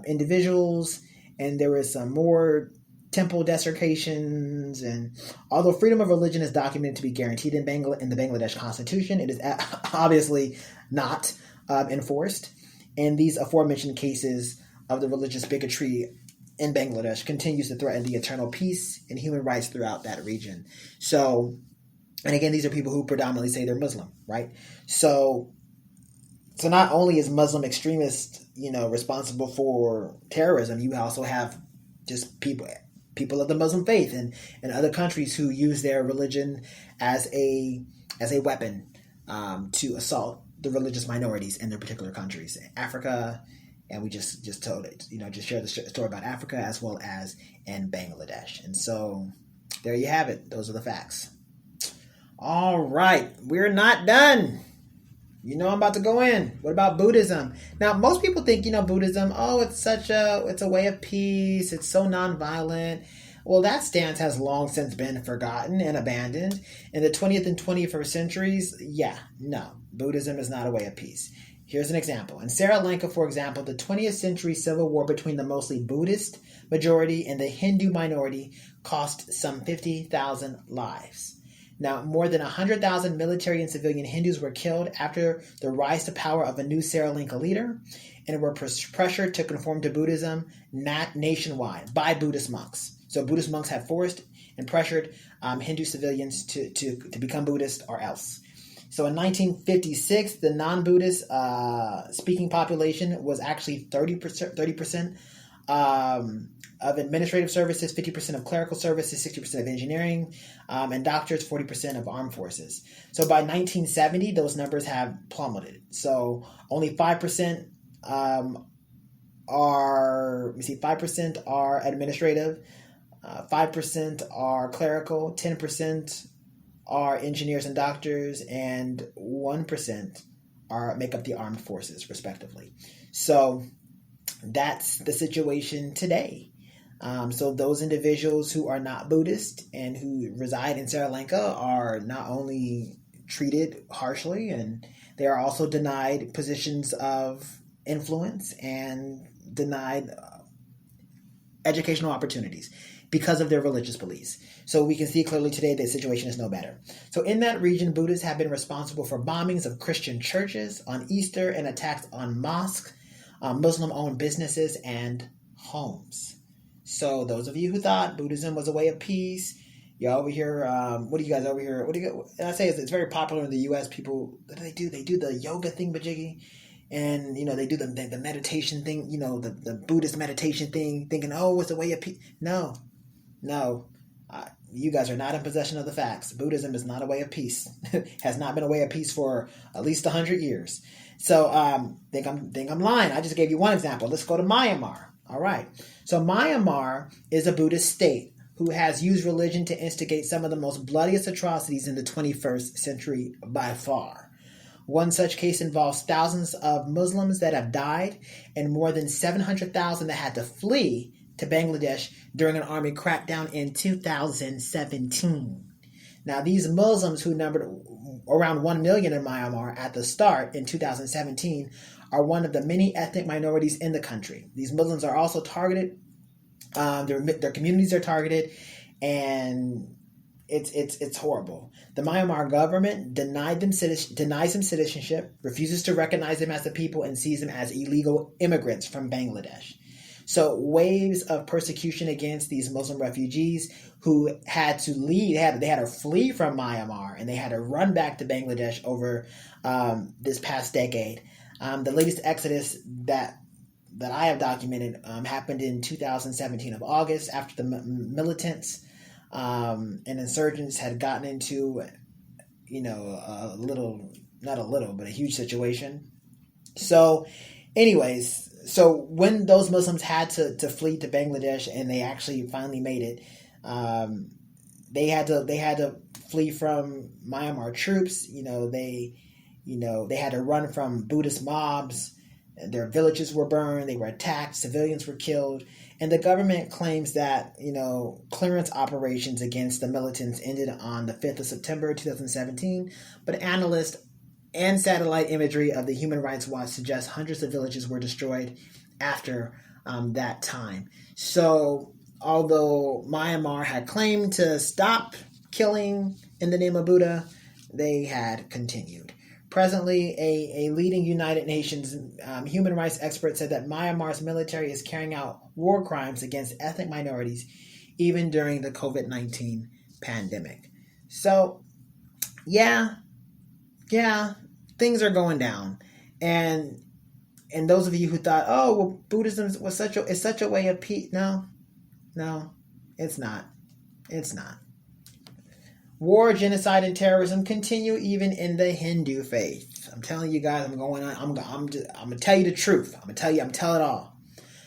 individuals. And there was some more temple desecrations, and although freedom of religion is documented to be guaranteed in the Bangladesh Constitution, it is obviously not enforced. And these aforementioned cases of the religious bigotry in Bangladesh continues to threaten the eternal peace and human rights throughout that region. So, and again, these are people who predominantly say they're Muslim, right? So not only is Muslim extremists, responsible for terrorism, you also have just people of the Muslim faith and other countries who use their religion as a weapon to assault the religious minorities in their particular countries. Africa, and we just told it, just shared the story about Africa as well as in Bangladesh. And so there you have it. Those are the facts. All right, we're not done. I'm about to go in. What about Buddhism? Now, most people think, Buddhism, it's a way of peace. It's so nonviolent. Well, that stance has long since been forgotten and abandoned. In the 20th and 21st centuries, Buddhism is not a way of peace. Here's an example. In Sri Lanka, for example, the 20th century civil war between the mostly Buddhist majority and the Hindu minority cost some 50,000 lives. Now, more than 100,000 military and civilian Hindus were killed after the rise to power of a new Sri Lanka leader and were pressured to conform to Buddhism nationwide by Buddhist monks. So Buddhist monks had forced and pressured Hindu civilians to become Buddhist or else. So in 1956, the non-Buddhist speaking population was actually 30% of administrative services, 50% of clerical services, 60% of engineering, and doctors, 40% of armed forces. So by 1970, those numbers have plummeted. So only 5% are administrative, 5% are clerical, 10% are engineers and doctors, and 1% make up the armed forces, respectively. So that's the situation today. So those individuals who are not Buddhist and who reside in Sri Lanka are not only treated harshly, and they are also denied positions of influence and denied educational opportunities because of their religious beliefs. So we can see clearly today the situation is no better. So in that region, Buddhists have been responsible for bombings of Christian churches on Easter and attacks on mosques, Muslim-owned businesses, and homes. So those of you who thought Buddhism was a way of peace, you're over here, what do you guys over here, and I say it's very popular in the U.S. People, what do? They do the yoga thing, bajiggy. And, they do the meditation thing, the Buddhist meditation thing, thinking, oh, it's a way of peace. No. You guys are not in possession of the facts. Buddhism is not a way of peace. Has not been a way of peace for at least 100 years. So think I'm lying. I just gave you one example. Let's go to Myanmar. All right. So Myanmar is a Buddhist state who has used religion to instigate some of the most bloodiest atrocities in the 21st century by far. One such case involves thousands of Muslims that have died and more than 700,000 that had to flee to Bangladesh during an army crackdown in 2017. Now, these Muslims, who numbered around 1 million in Myanmar at the start in 2017, are one of the many ethnic minorities in the country. These Muslims are also targeted. Their communities are targeted, and it's horrible. The Myanmar government denies them citizenship, refuses to recognize them as a people, and sees them as illegal immigrants from Bangladesh. So waves of persecution against these Muslim refugees who had to leave, they had to flee from Myanmar, and they had to run back to Bangladesh over this past decade. The latest exodus that I have documented happened in 2017 of August, after the militants and insurgents had gotten into, a huge situation. So anyways, so when those Muslims had to flee to Bangladesh, and they actually finally made it, they had to flee from Myanmar troops. They had to run from Buddhist mobs. Their villages were burned. They were attacked. Civilians were killed. And the government claims that, clearance operations against the militants ended on the 5th of September 2017. But analysts and satellite imagery of the Human Rights Watch suggest hundreds of villages were destroyed after that time. So although Myanmar had claimed to stop killing in the name of Buddha, they had continued. Presently, a leading United Nations human rights expert said that Myanmar's military is carrying out war crimes against ethnic minorities even during the COVID-19 pandemic. So, yeah, things are going down. And those of you who thought, oh, well, Buddhism is such a way of peace. No, it's not. It's not. War, genocide, and terrorism continue even in the Hindu faith. I'm telling you guys, I'm gonna tell you the truth. I'm gonna tell it all.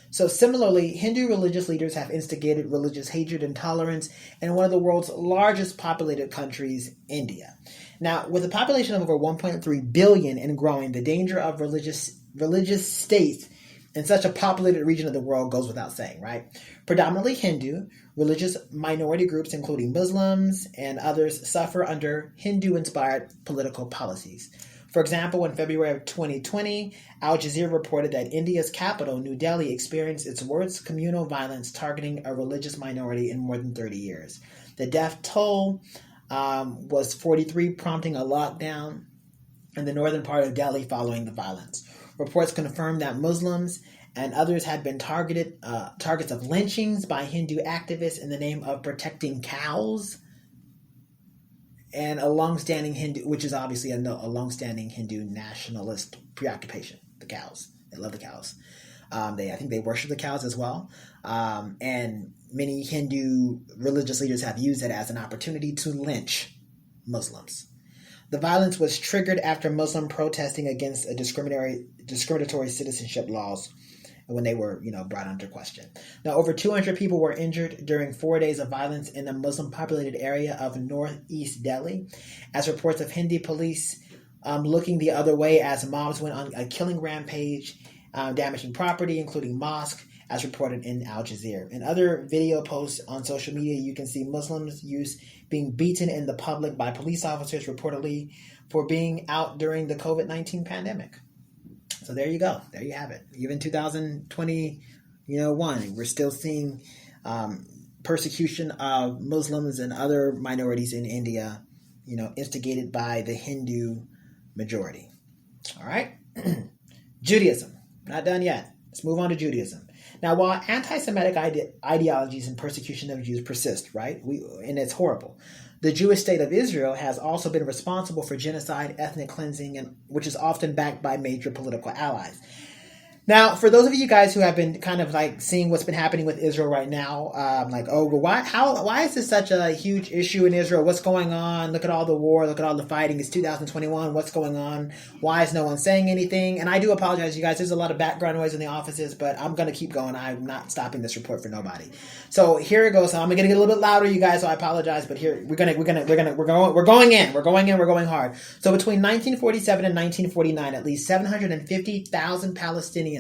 So similarly, Hindu religious leaders have instigated religious hatred and intolerance in one of the world's largest populated countries, India. Now, with a population of over 1.3 billion and growing, the danger of religious states in such a populated region of the world goes without saying, right? Predominantly Hindu, religious minority groups, including Muslims and others, suffer under Hindu-inspired political policies. For example, in February of 2020, Al Jazeera reported that India's capital, New Delhi, experienced its worst communal violence targeting a religious minority in more than 30 years. The death toll was 43, prompting a lockdown in the northern part of Delhi following the violence. Reports confirmed that Muslims and others had been targets of lynchings by Hindu activists in the name of protecting cows, and a long-standing Hindu, which is obviously a long-standing Hindu nationalist preoccupation. The cows, they love the cows. I think they worship the cows as well. And many Hindu religious leaders have used it as an opportunity to lynch Muslims. The violence was triggered after Muslim protesting against discriminatory citizenship laws when they were, brought under question. Now, over 200 people were injured during 4 days of violence in the Muslim-populated area of northeast Delhi, as reports of Hindi police looking the other way as mobs went on a killing rampage, damaging property, including mosques, as reported in Al Jazeera. In other video posts on social media, you can see Muslims being beaten in the public by police officers, reportedly for being out during the COVID-19 pandemic. So there you go. There you have it. Even 2020, One, we're still seeing persecution of Muslims and other minorities in India, instigated by the Hindu majority. All right. Judaism. Not done yet. Let's move on to Judaism. Now, while anti-Semitic ideologies and persecution of Jews persist, right, and it's horrible, the Jewish state of Israel has also been responsible for genocide, ethnic cleansing, and which is often backed by major political allies. Now, for those of you guys who have been kind of like seeing what's been happening with Israel right now, why is this such a huge issue in Israel? What's going on? Look at all the war. Look at all the fighting. It's 2021. What's going on? Why is no one saying anything? And I do apologize, you guys. There's a lot of background noise in the offices, but I'm going to keep going. I'm not stopping this report for nobody. So here it goes. So I'm going to get a little bit louder, you guys. So I apologize, but here we're going in. We're going hard. So between 1947 and 1949, at least 750,000 Palestinians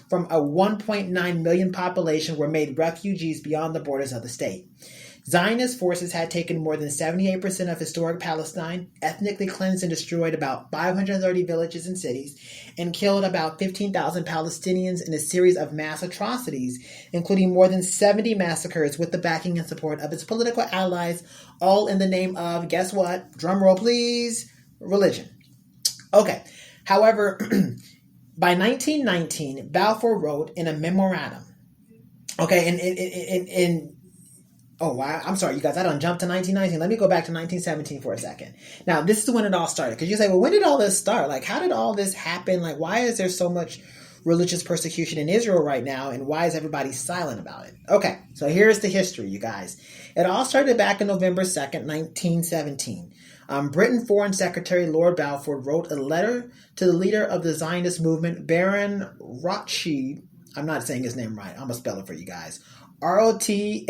from a 1.9 million population were made refugees beyond the borders of the state. Zionist forces had taken more than 78% of historic Palestine, ethnically cleansed and destroyed about 530 villages and cities, and killed about 15,000 Palestinians in a series of mass atrocities, including more than 70 massacres with the backing and support of its political allies, all in the name of, guess what? Drum roll, please. Religion. Okay. However, by 1919, Balfour wrote in a memorandum. Okay, oh, wow. I'm sorry, you guys. I done jumped to 1919. Let me go back to 1917 for a second. Now, this is when it all started. Because you say, well, when did all this start? Like, how did all this happen? Like, why is there so much religious persecution in Israel right now? And why is everybody silent about it? Okay, so here's the history, you guys. It all started back on November 2nd, 1917. Britain Foreign Secretary Lord Balfour wrote a letter to the leader of the Zionist movement, Baron Rothschild. I'm not saying his name right. I'm going to spell it for you guys. Rothschild,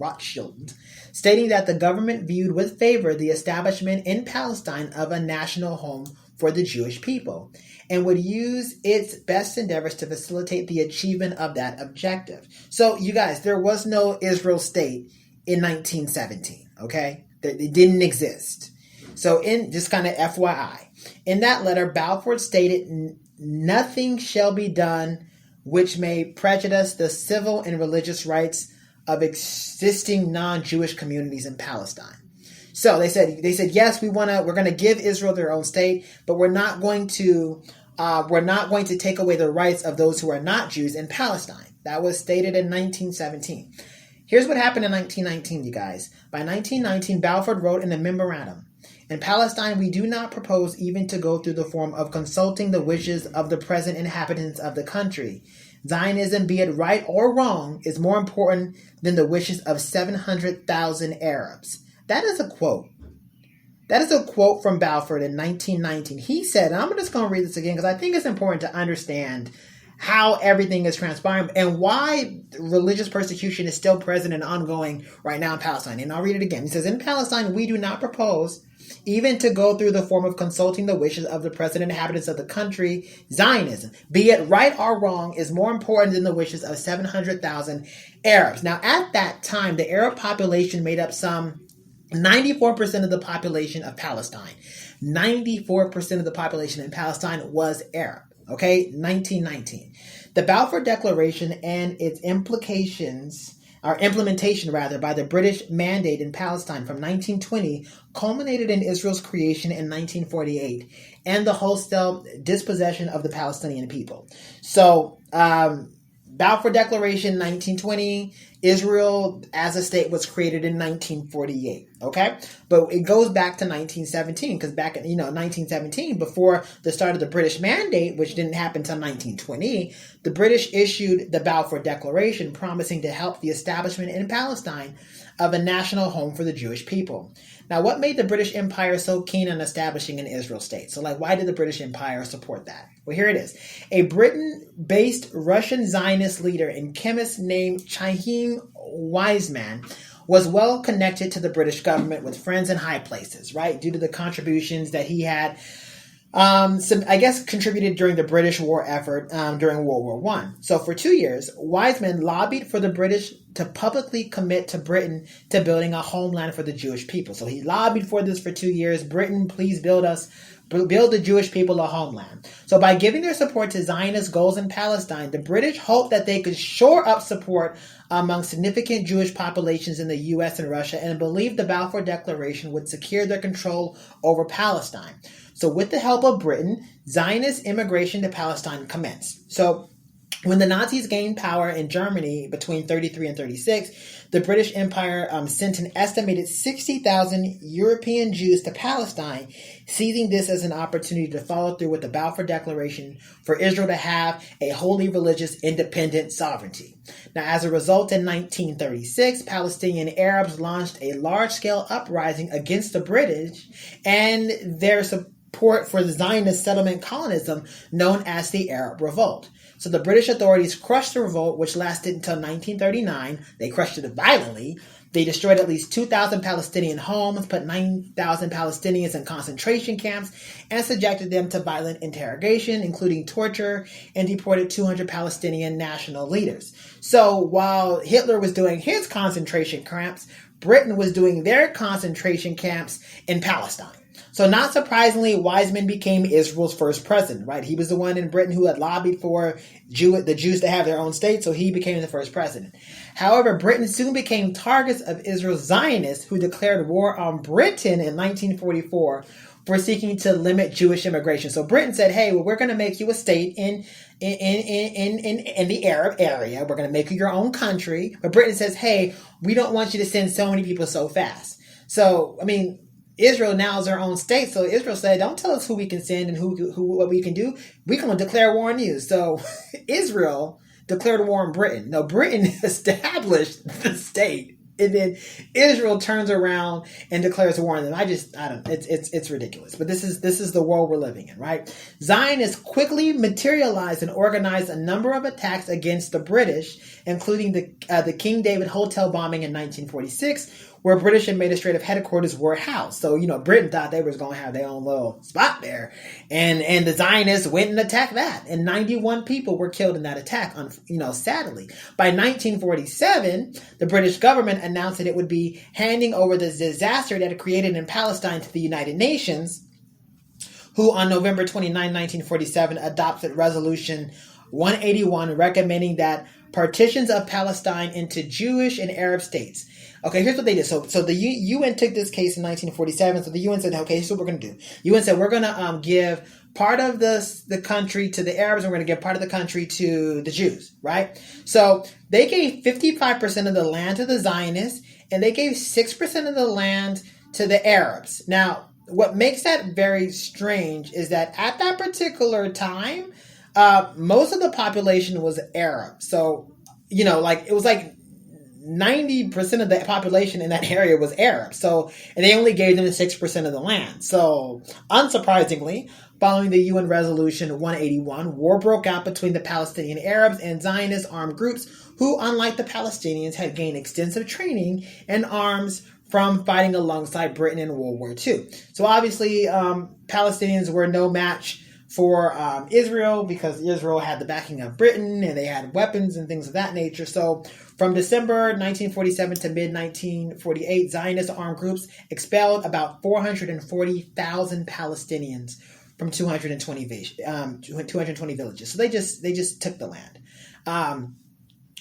Rothschild, stating that the government viewed with favor the establishment in Palestine of a national home for the Jewish people and would use its best endeavors to facilitate the achievement of that objective. So, you guys, there was no Israel state in 1917. Okay, it didn't exist. So, in just kind of FYI, in that letter, Balfour stated, "Nothing shall be done which may prejudice the civil and religious rights of existing non-Jewish communities in Palestine." So they said, yes, we're going to give Israel their own state, but we're not going to take away the rights of those who are not Jews in Palestine. That was stated in 1917. Here's what happened in 1919, you guys. By 1919, Balfour wrote in a memorandum, "In Palestine, we do not propose even to go through the form of consulting the wishes of the present inhabitants of the country. Zionism, be it right or wrong, is more important than the wishes of 700,000 Arabs." That is a quote. That is a quote from Balfour in 1919. He said, and I'm just going to read this again because I think it's important to understand how everything is transpiring and why religious persecution is still present and ongoing right now in Palestine. And I'll read it again. He says, "In Palestine, we do not propose even to go through the form of consulting the wishes of the present inhabitants of the country. Zionism, be it right or wrong, is more important than the wishes of 700,000 Arabs." Now, at that time, the Arab population made up some 94% of the population of Palestine. 94% of the population in Palestine was Arab. Okay, 1919. The Balfour Declaration and its implementation by the British Mandate in Palestine from 1920 culminated in Israel's creation in 1948 and the wholesale dispossession of the Palestinian people. So, Balfour Declaration, 1920, Israel as a state was created in 1948, okay? But it goes back to 1917, because back in, 1917, before the start of the British Mandate, which didn't happen until 1920, the British issued the Balfour Declaration promising to help the establishment in Palestine of a national home for the Jewish people. Now, what made the British Empire so keen on establishing an Israel state? So, why did the British Empire support that? Well, here it is. A Britain-based Russian Zionist leader and chemist named Chaim Weizmann was well connected to the British government with friends in high places, right? Due to the contributions that he had, contributed during the British war effort during World War I. So for 2 years, Weizmann lobbied for the British to publicly commit to Britain to building a homeland for the Jewish people. So he lobbied for this for 2 years. Britain, please build us build the Jewish people a homeland. So by giving their support to Zionist goals in Palestine, the British hoped that they could shore up support among significant Jewish populations in the U.S. and Russia, and believed the Balfour Declaration would secure their control over Palestine. So with the help of Britain, Zionist immigration to Palestine commenced. So when the Nazis gained power in Germany between 33 and 36, the British Empire sent an estimated 60,000 European Jews to Palestine, seizing this as an opportunity to follow through with the Balfour Declaration for Israel to have a wholly religious independent sovereignty. Now, as a result, in 1936, Palestinian Arabs launched a large-scale uprising against the British and their support for the Zionist settlement colonism known as the Arab Revolt. So the British authorities crushed the revolt, which lasted until 1939. They crushed it violently. They destroyed at least 2,000 Palestinian homes, put 9,000 Palestinians in concentration camps, and subjected them to violent interrogation, including torture, and deported 200 Palestinian national leaders. So while Hitler was doing his concentration camps, Britain was doing their concentration camps in Palestine. So not surprisingly, Weizmann became Israel's first president, right? He was the one in Britain who had lobbied for the Jews to have their own state, so he became the first president. However, Britain soon became targets of Israel's Zionists, who declared war on Britain in 1944 for seeking to limit Jewish immigration. So Britain said, hey, well, we're going to make you a state in the Arab area. We're going to make you your own country. But Britain says, hey, we don't want you to send so many people so fast. So, I mean, Israel now is their own state, so Israel said, don't tell us who we can send and what we can do. We're going to declare war on you. So Israel declared war on Britain. No, Britain established the state, and then Israel turns around and declares war on them. It's ridiculous. But this is the world we're living in, right? Zionists quickly materialized and organized a number of attacks against the British, including the King David Hotel bombing in 1946, where British administrative headquarters were housed. So, Britain thought they was going to have their own little spot there. And the Zionists went and attacked that. And 91 people were killed in that attack, sadly. By 1947, the British government announced that it would be handing over the disaster that it created in Palestine to the United Nations, who on November 29, 1947, adopted Resolution 181, recommending that partitions of Palestine into Jewish and Arab states. Okay, here's what they did. So the UN took this case in 1947. So the UN said, okay, here's what we're going to do. UN said, we're going to give part of the country to the Arabs, and we're going to give part of the country to the Jews, right? So they gave 55% of the land to the Zionists, and they gave 6% of the land to the Arabs. Now, what makes that very strange is that at that particular time, most of the population was Arab. So, it was like 90% of the population in that area was Arab. So, and they only gave them 6% of the land. So, unsurprisingly, following the UN Resolution 181, war broke out between the Palestinian Arabs and Zionist armed groups who, unlike the Palestinians, had gained extensive training and arms from fighting alongside Britain in World War II. So, obviously, Palestinians were no match for Israel, because Israel had the backing of Britain and they had weapons and things of that nature. So from December 1947 to mid-1948, Zionist armed groups expelled about 440,000 Palestinians from 220 villages. So they just took the land,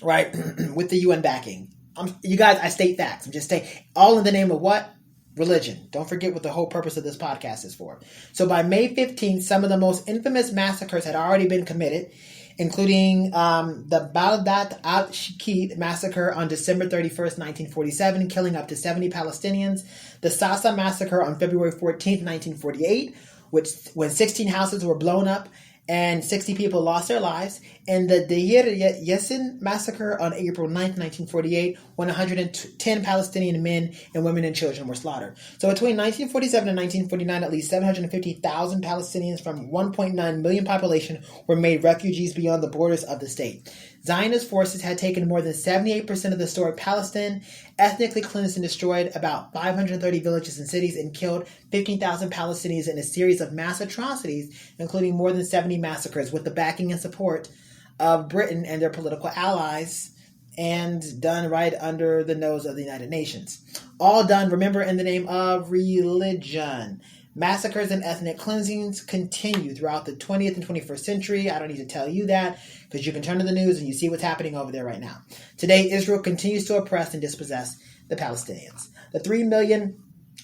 right, with the UN backing. You guys, I state facts. I'm just saying, all in the name of what? Religion. Don't forget what the whole purpose of this podcast is for. So by May 15th, some of the most infamous massacres had already been committed, including the Baldat al-Shikid massacre on December 31st, 1947, killing up to 70 Palestinians, the Sasa massacre on February 14th, 1948, when 16 houses were blown up and 60 people lost their lives, and the Deir Yassin massacre on April 9th, 1948, when 110 Palestinian men and women and children were slaughtered. So between 1947 and 1949, at least 750,000 Palestinians from 1.9 million population were made refugees beyond the borders of the state. Zionist forces had taken more than 78% of the historic Palestine, ethnically cleansed and destroyed about 530 villages and cities, and killed 15,000 Palestinians in a series of mass atrocities, including more than 70 massacres, with the backing and support of Britain and their political allies, and done right under the nose of the United Nations. All done, remember, in the name of religion. Massacres and ethnic cleansings continue throughout the 20th and 21st century. I don't need to tell you that because you can turn to the news and you see what's happening over there right now. Today, Israel continues to oppress and dispossess the Palestinians. The 3 million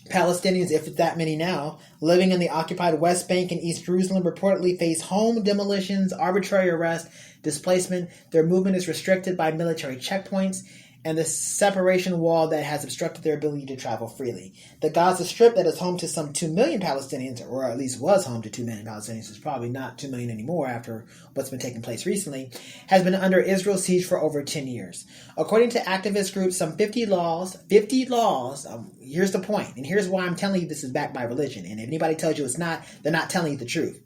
Palestinians, if it's that many now, living in the occupied West Bank and East Jerusalem reportedly face home demolitions, arbitrary arrest, displacement. Their movement is restricted by military checkpoints and the separation wall that has obstructed their ability to travel freely. The Gaza Strip, that is home to some 2 million Palestinians, or at least was home to 2 million Palestinians, is probably not 2 million anymore after what's been taking place recently, has been under Israel's siege for over 10 years. According to activist groups, some 50 laws, here's the point, and here's why I'm telling you this is backed by religion, and if anybody tells you it's not, they're not telling you the truth.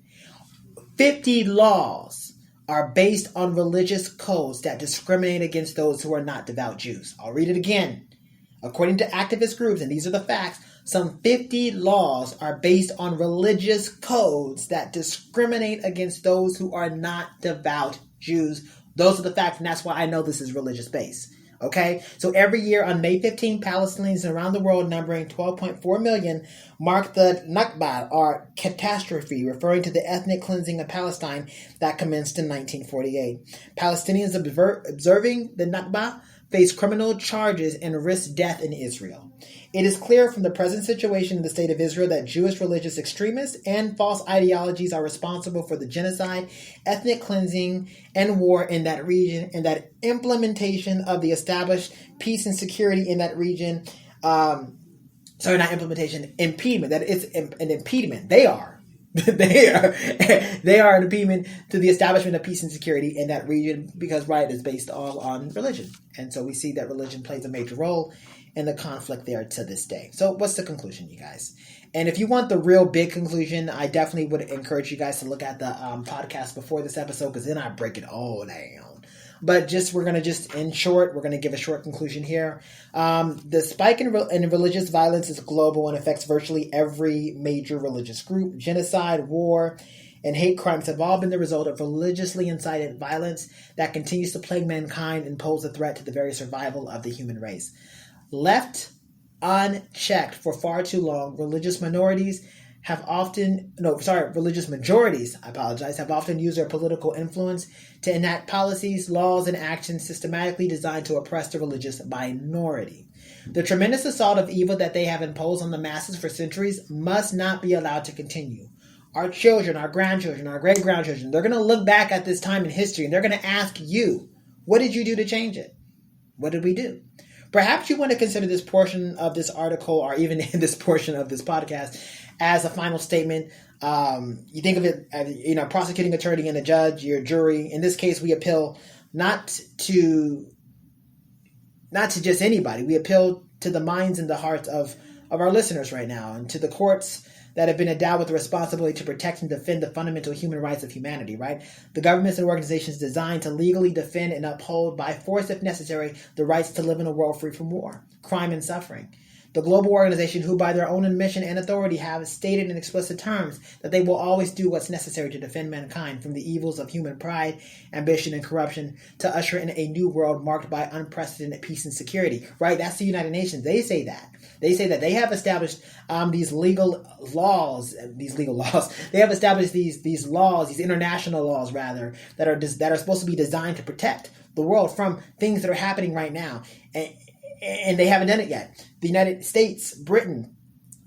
50 laws are based on religious codes that discriminate against those who are not devout Jews. I'll read it again. According to activist groups, and these are the facts, some 50 laws are based on religious codes that discriminate against those who are not devout Jews. Those are the facts, and that's why I know this is religious based. Okay, so every year on May 15, Palestinians around the world numbering 12.4 million mark the Nakba, or catastrophe, referring to the ethnic cleansing of Palestine that commenced in 1948. Palestinians observing the Nakba face criminal charges and risk death in Israel. It is clear from the present situation in the state of Israel that Jewish religious extremists and false ideologies are responsible for the genocide, ethnic cleansing, and war in that region, and that implementation of the established peace and security in that region, impediment, that it's an impediment. They are an impediment to the establishment of peace and security in that region because, right, it's based all on religion. And so we see that religion plays a major role in the conflict there to this day. So what's the conclusion, you guys? And if you want the real big conclusion, I definitely would encourage you guys to look at the podcast before this episode, because then I break it all down. But we're going to give a short conclusion here. The spike in religious violence is global and affects virtually every major religious group. Genocide, war, and hate crimes have all been the result of religiously incited violence that continues to plague mankind and pose a threat to the very survival of the human race. Left unchecked for far too long, religious majorities have often used their political influence to enact policies, laws, and actions systematically designed to oppress the religious minority. The tremendous assault of evil that they have imposed on the masses for centuries must not be allowed to continue. Our children, our grandchildren, our great-grandchildren, they're going to look back at this time in history and they're going to ask you, what did you do to change it? What did we do? Perhaps you want to consider this portion of this article, or even in this portion of this podcast, as a final statement. You think of it as, prosecuting attorney and a judge, your jury. In this case, we appeal not to just anybody. We appeal to the minds and the hearts of our listeners right now, and to the courts that have been endowed with the responsibility to protect and defend the fundamental human rights of humanity, right? The governments and organizations designed to legally defend and uphold by force, if necessary, the rights to live in a world free from war, crime, and suffering. The global organization who, by their own admission and authority, have stated in explicit terms that they will always do what's necessary to defend mankind from the evils of human pride, ambition, and corruption, to usher in a new world marked by unprecedented peace and security, right? That's the United Nations. They say that. They say that they have established these legal laws. They have established these laws, these international laws, rather, that are supposed to be designed to protect the world from things that are happening right now. And they haven't done it yet. The United States, Britain,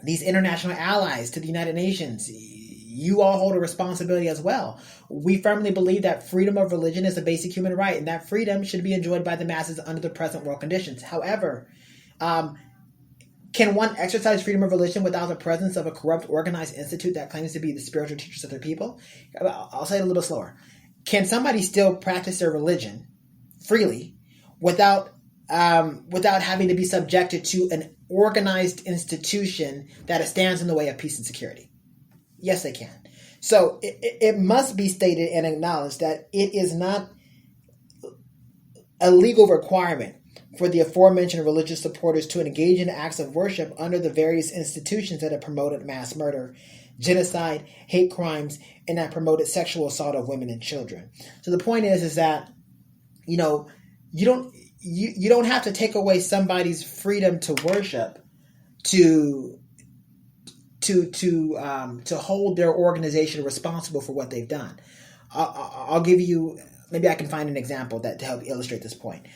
these international allies to the United Nations, you all hold a responsibility as well. We firmly believe that freedom of religion is a basic human right, and that freedom should be enjoyed by the masses under the present world conditions. However, can one exercise freedom of religion without the presence of a corrupt, organized institute that claims to be the spiritual teachers of their people? I'll say it a little slower. Can somebody still practice their religion freely without having to be subjected to an organized institution that stands in the way of peace and security? Yes, they can. So it must be stated and acknowledged that it is not a legal requirement for the aforementioned religious supporters to engage in acts of worship under the various institutions that have promoted mass murder, genocide, hate crimes, and that promoted sexual assault of women and children. So the point is that, you don't have to take away somebody's freedom to worship to to hold their organization responsible for what they've done. I'll give you, maybe I can find an example that to help illustrate this point.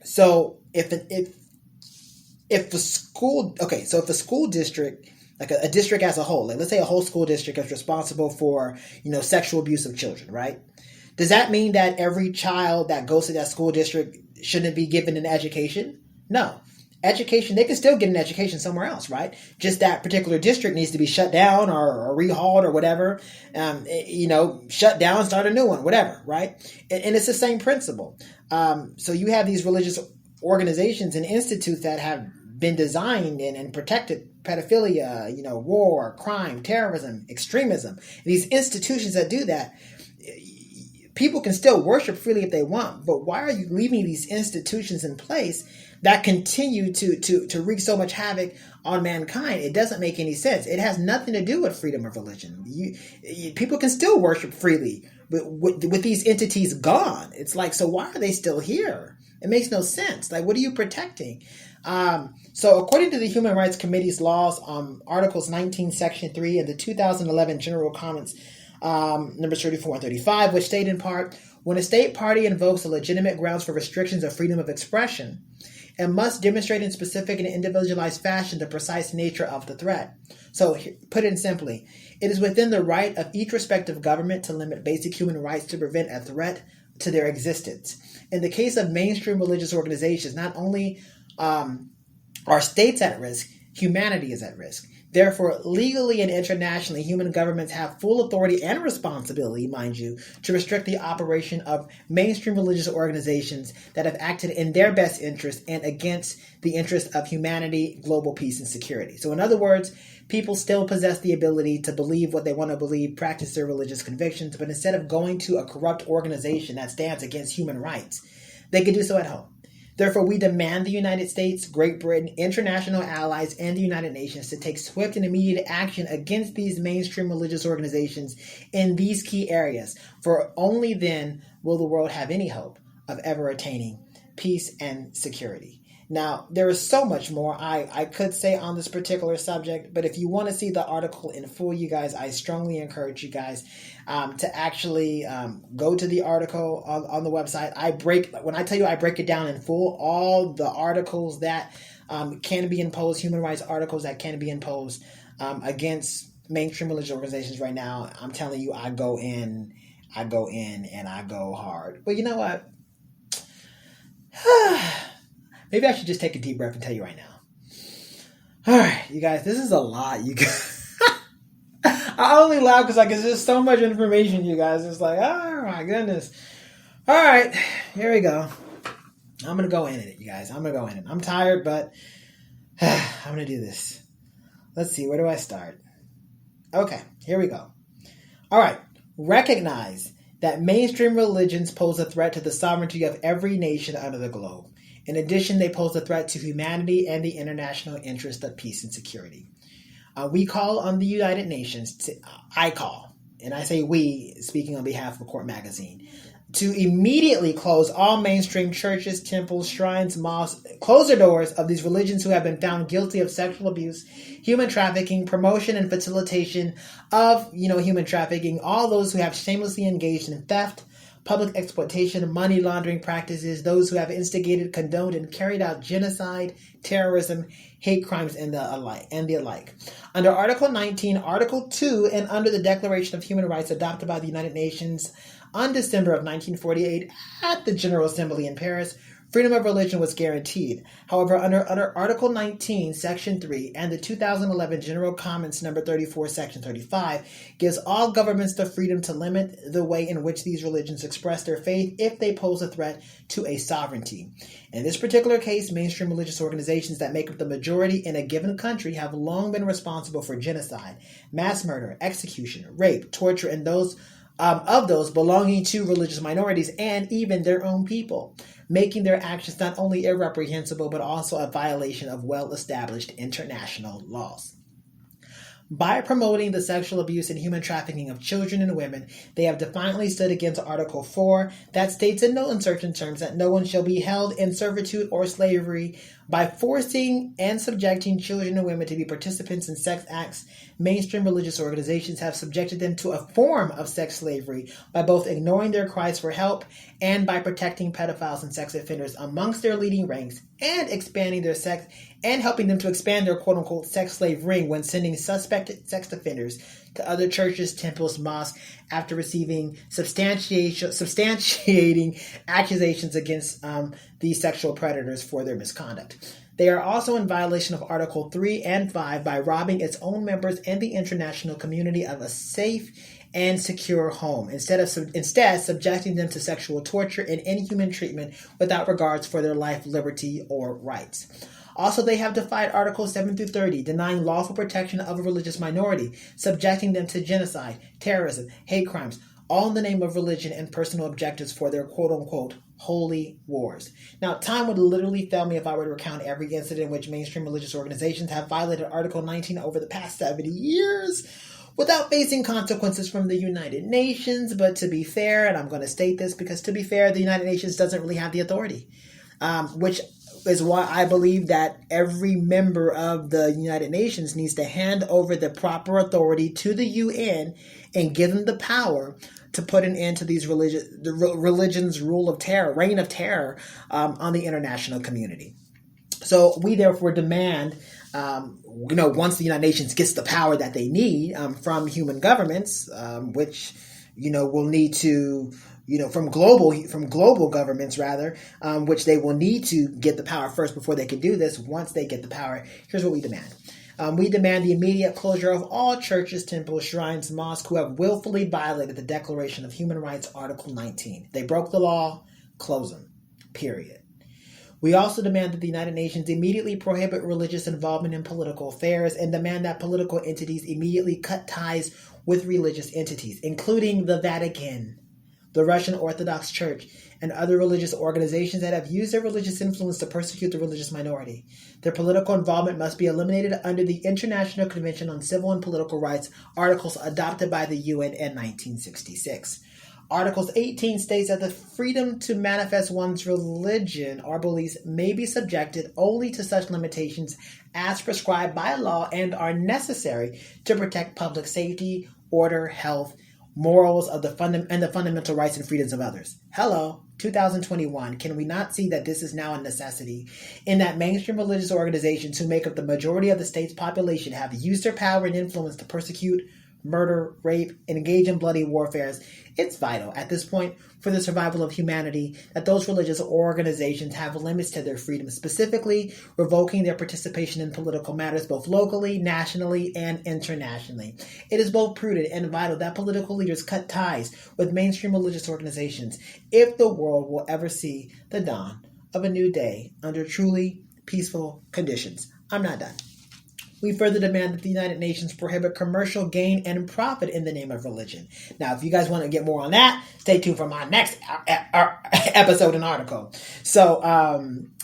So if a school district, like a district as a whole, like let's say a whole school district is responsible for, sexual abuse of children, right? Does that mean that every child that goes to that school district shouldn't be given an education? No. Education, they can still get an education somewhere else, right? Just that particular district needs to be shut down or rehauled or whatever. Shut down, start a new one, whatever, right? And it's the same principle. So you have these religious organizations and institutes that have been designed and protected pedophilia, war, crime, terrorism, extremism. These institutions that do that, people can still worship freely if they want, but why are you leaving these institutions in place that continue to wreak so much havoc on mankind? It doesn't make any sense. It has nothing to do with freedom of religion. People can still worship freely with these entities gone. It's like, so why are they still here? It makes no sense. Like, what are you protecting? So according to the Human Rights Committee's laws, Articles 19, Section 3, and the 2011 General Comments, numbers 34 and 35, which state in part, when a state party invokes a legitimate grounds for restrictions of freedom of expression, it must demonstrate in specific and individualized fashion the precise nature of the threat. So, put it simply, it is within the right of each respective government to limit basic human rights to prevent a threat to their existence. In the case of mainstream religious organizations, not only are states at risk, humanity is at risk. Therefore, legally and internationally, human governments have full authority and responsibility, mind you, to restrict the operation of mainstream religious organizations that have acted in their best interest and against the interest of humanity, global peace, and security. So in other words, people still possess the ability to believe what they want to believe, practice their religious convictions, but instead of going to a corrupt organization that stands against human rights, they can do so at home. Therefore, we demand the United States, Great Britain, international allies, and the United Nations to take swift and immediate action against these mainstream religious organizations in these key areas, for only then will the world have any hope of ever attaining peace and security. Now, there is so much more I could say on this particular subject, but if you want to see the article in full, you guys, I strongly encourage you guys to actually go to the article on the website. When I tell you I break it down in full, all the articles that can be imposed, human rights articles that can be imposed against mainstream religious organizations right now, I'm telling you, I go in and I go hard. But you know what? Maybe I should just take a deep breath and tell you right now. All right, you guys, this is a lot. You guys, I only laugh because there's just so much information, you guys. It's like, oh my goodness. All right, here we go. I'm going to go in it, you guys. I'm going to go in it. I'm tired, but I'm going to do this. Let's see, where do I start? Okay, here we go. All right, recognize that mainstream religions pose a threat to the sovereignty of every nation under the globe. In addition, they pose a threat to humanity and the international interest of peace and security. We call on the United Nations, I call, and I say we, speaking on behalf of Court Magazine, to immediately close all mainstream churches, temples, shrines, mosques, close the doors of these religions who have been found guilty of sexual abuse, human trafficking, promotion and facilitation of, human trafficking, all those who have shamelessly engaged in theft, public exploitation, money laundering practices, those who have instigated, condoned, and carried out genocide, terrorism, hate crimes, and the alike. Under Article 19, Article 2, and under the Declaration of Human Rights adopted by the United Nations on December of 1948 at the General Assembly in Paris, freedom of religion was guaranteed. However, under Article 19, Section 3, and the 2011 General Comments number 34, Section 35, gives all governments the freedom to limit the way in which these religions express their faith if they pose a threat to a sovereignty. In this particular case, mainstream religious organizations that make up the majority in a given country have long been responsible for genocide, mass murder, execution, rape, torture, and those belonging to religious minorities and even their own people, making their actions not only irreprehensible but also a violation of well-established international laws. By promoting the sexual abuse and human trafficking of children and women, they have defiantly stood against Article 4 that states in no uncertain terms that no one shall be held in servitude or slavery. By forcing and subjecting children and women to be participants in sex acts, mainstream religious organizations have subjected them to a form of sex slavery by both ignoring their cries for help and by protecting pedophiles and sex offenders amongst their leading ranks and expanding their sex and helping them to expand their quote-unquote sex slave ring when sending suspected sex offenders to other churches, temples, mosques after receiving substantiating accusations against these sexual predators for their misconduct. They are also in violation of Article 3 and 5 by robbing its own members and the international community of a safe and secure home, instead subjecting them to sexual torture and inhuman treatment without regards for their life, liberty, or rights. Also, they have defied Articles 7 through 30, denying lawful protection of a religious minority, subjecting them to genocide, terrorism, hate crimes, all in the name of religion and personal objectives for their quote-unquote holy wars. Now, time would literally fail me if I were to recount every incident in which mainstream religious organizations have violated Article 19 over the past 70 years without facing consequences from the United Nations. But to be fair, and I'm going to state this because to be fair, the United Nations doesn't really have the authority, which is why I believe that every member of the United Nations needs to hand over the proper authority to the UN and give them the power to put an end to these religion's reign of terror on the international community. So we therefore demand, once the United Nations gets the power that they need from human governments, which will need to. From global governments rather, which they will need to get the power first before they can do this. Once they get the power, here's what we demand. We demand the immediate closure of all churches, temples, shrines, mosques who have willfully violated the Declaration of Human Rights, Article 19. They broke the law, close them, period. We also demand that the United Nations immediately prohibit religious involvement in political affairs and demand that political entities immediately cut ties with religious entities, including the Vatican, the Russian Orthodox Church, and other religious organizations that have used their religious influence to persecute the religious minority. Their political involvement must be eliminated under the International Convention on Civil and Political Rights, articles adopted by the UN in 1966. Articles 18 states that the freedom to manifest one's religion or beliefs may be subjected only to such limitations as prescribed by law and are necessary to protect public safety, order, health, morals of the fundamental rights and freedoms of others. Hello, 2021. Can we not see that this is now a necessity? In that mainstream religious organizations who make up the majority of the state's population have used their power and influence to persecute, murder, rape, and engage in bloody warfares, it's vital at this point for the survival of humanity that those religious organizations have limits to their freedom, specifically revoking their participation in political matters both locally, nationally, and internationally. It is both prudent and vital that political leaders cut ties with mainstream religious organizations if the world will ever see the dawn of a new day under truly peaceful conditions. I'm not done. We further demand that the United Nations prohibit commercial gain and profit in the name of religion. Now, if you guys want to get more on that, stay tuned for my next episode and article. So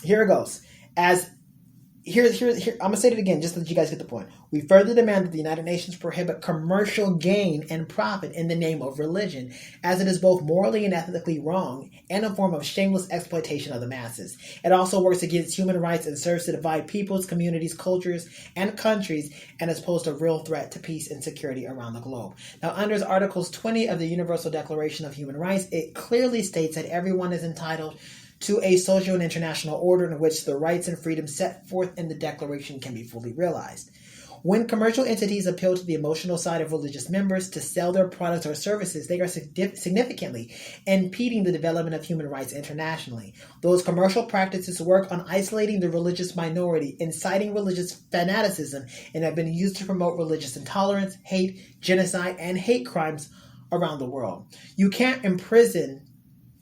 here it goes. Here, I'm going to say it again just so that you guys get the point. We further demand that the United Nations prohibit commercial gain and profit in the name of religion, as it is both morally and ethically wrong and a form of shameless exploitation of the masses. It also works against human rights and serves to divide peoples, communities, cultures, and countries, and has posed a real threat to peace and security around the globe. Now, under Articles 20 of the Universal Declaration of Human Rights, it clearly states that everyone is entitled to a social and international order in which the rights and freedoms set forth in the Declaration can be fully realized. When commercial entities appeal to the emotional side of religious members to sell their products or services, they are significantly impeding the development of human rights internationally. Those commercial practices work on isolating the religious minority, inciting religious fanaticism, and have been used to promote religious intolerance, hate, genocide, and hate crimes around the world. You can't imprison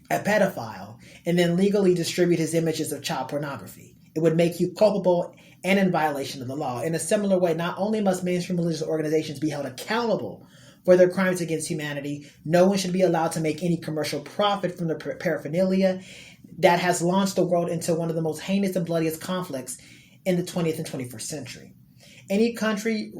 a pedophile and then legally distribute his images of child pornography. It would make you culpable and in violation of the law. In a similar way, not only must mainstream religious organizations be held accountable for their crimes against humanity, no one should be allowed to make any commercial profit from the paraphernalia that has launched the world into one of the most heinous and bloodiest conflicts in the 20th and 21st century. Any country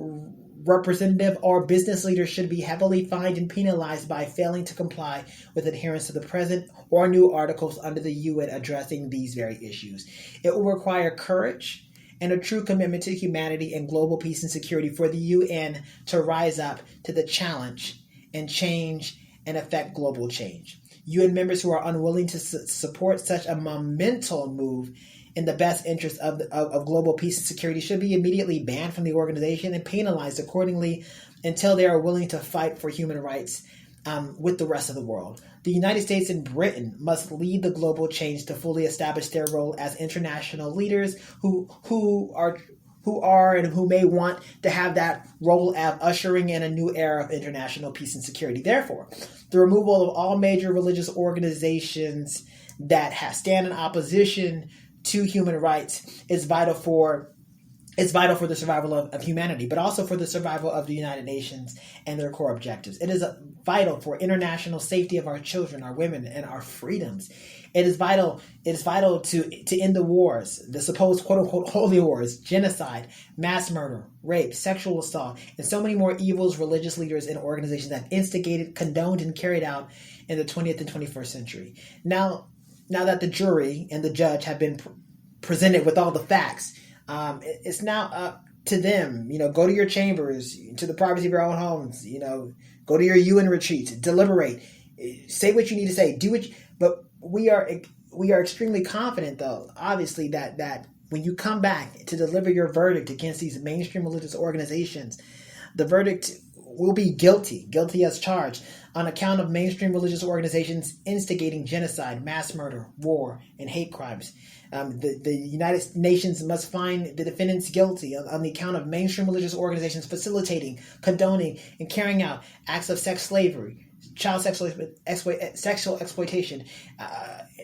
representative or business leader should be heavily fined and penalized by failing to comply with adherence to the present or new articles under the UN addressing these very issues. It will require courage and a true commitment to humanity and global peace and security for the UN to rise up to the challenge and change and affect global change. UN members who are unwilling to support such a monumental move in the best interest of global peace and security should be immediately banned from the organization and penalized accordingly until they are willing to fight for human rights with the rest of the world. The United States and Britain must lead the global change to fully establish their role as international leaders who are and who may want to have that role of ushering in a new era of international peace and security. Therefore, the removal of all major religious organizations that stand in opposition to human rights is vital for the survival of humanity, but also for the survival of the United Nations and their core objectives. It is vital for international safety of our children, our women, and our freedoms. It is vital to end the wars, the supposed quote-unquote holy wars, genocide, mass murder, rape, sexual assault, and so many more evils religious leaders and organizations have instigated, condoned, and carried out in the 20th and 21st century. Now that the jury and the judge have been presented with all the facts, it's now up to them. Go to your chambers, to the privacy of your own homes. Go to your UN retreats, deliberate, say what you need to say, do what. But we are extremely confident, though, obviously, that when you come back to deliver your verdict against these mainstream religious organizations, the verdict will be guilty as charged on account of mainstream religious organizations instigating genocide, mass murder, war, and hate crimes. The United Nations must find the defendants guilty on the account of mainstream religious organizations facilitating, condoning, and carrying out acts of sex slavery, child sexual exploitation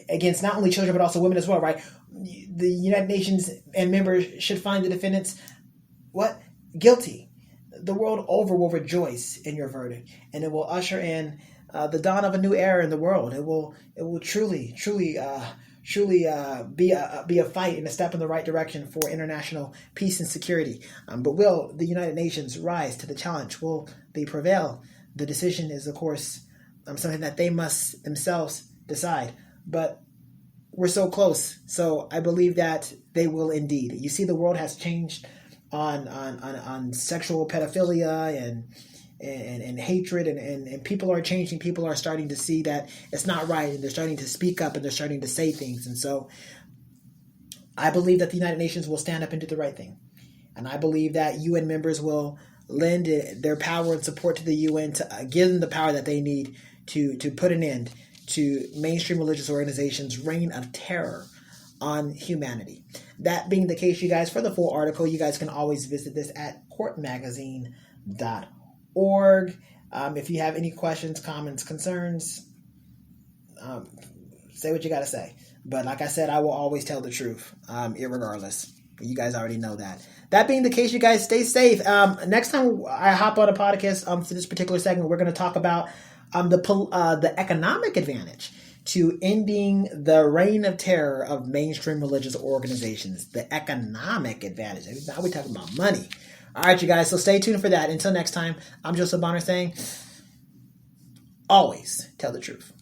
against not only children but also women as well, right? The United Nations and members should find the defendants guilty. The world over will rejoice in your verdict, and it will usher in the dawn of a new era in the world. It will truly be a fight and a step in the right direction for international peace and security. But will the United Nations rise to the challenge? Will they prevail? The decision is, of course, something that they must themselves decide. But we're so close, so I believe that they will indeed. You see, the world has changed on sexual pedophilia and hatred, and people are changing. People are starting to see that it's not right, and they're starting to speak up, and they're starting to say things. And so I believe that the United Nations will stand up and do the right thing. And I believe that UN members will lend their power and support to the UN to give them the power that they need to put an end to mainstream religious organizations' reign of terror on humanity. That being the case, you guys, for the full article, you guys can always visit this at courtmagazine.org. If you have any questions, comments, concerns, say what you got to say. But like I said, I will always tell the truth, irregardless. You guys already know that. That being the case, you guys stay safe. Next time I hop on a podcast for this particular segment, we're going to talk about the economic advantage to ending the reign of terror of mainstream religious organizations. The economic advantage. Now we're talking about money. All right, you guys. So stay tuned for that. Until next time, I'm Joseph Bonner saying, always tell the truth.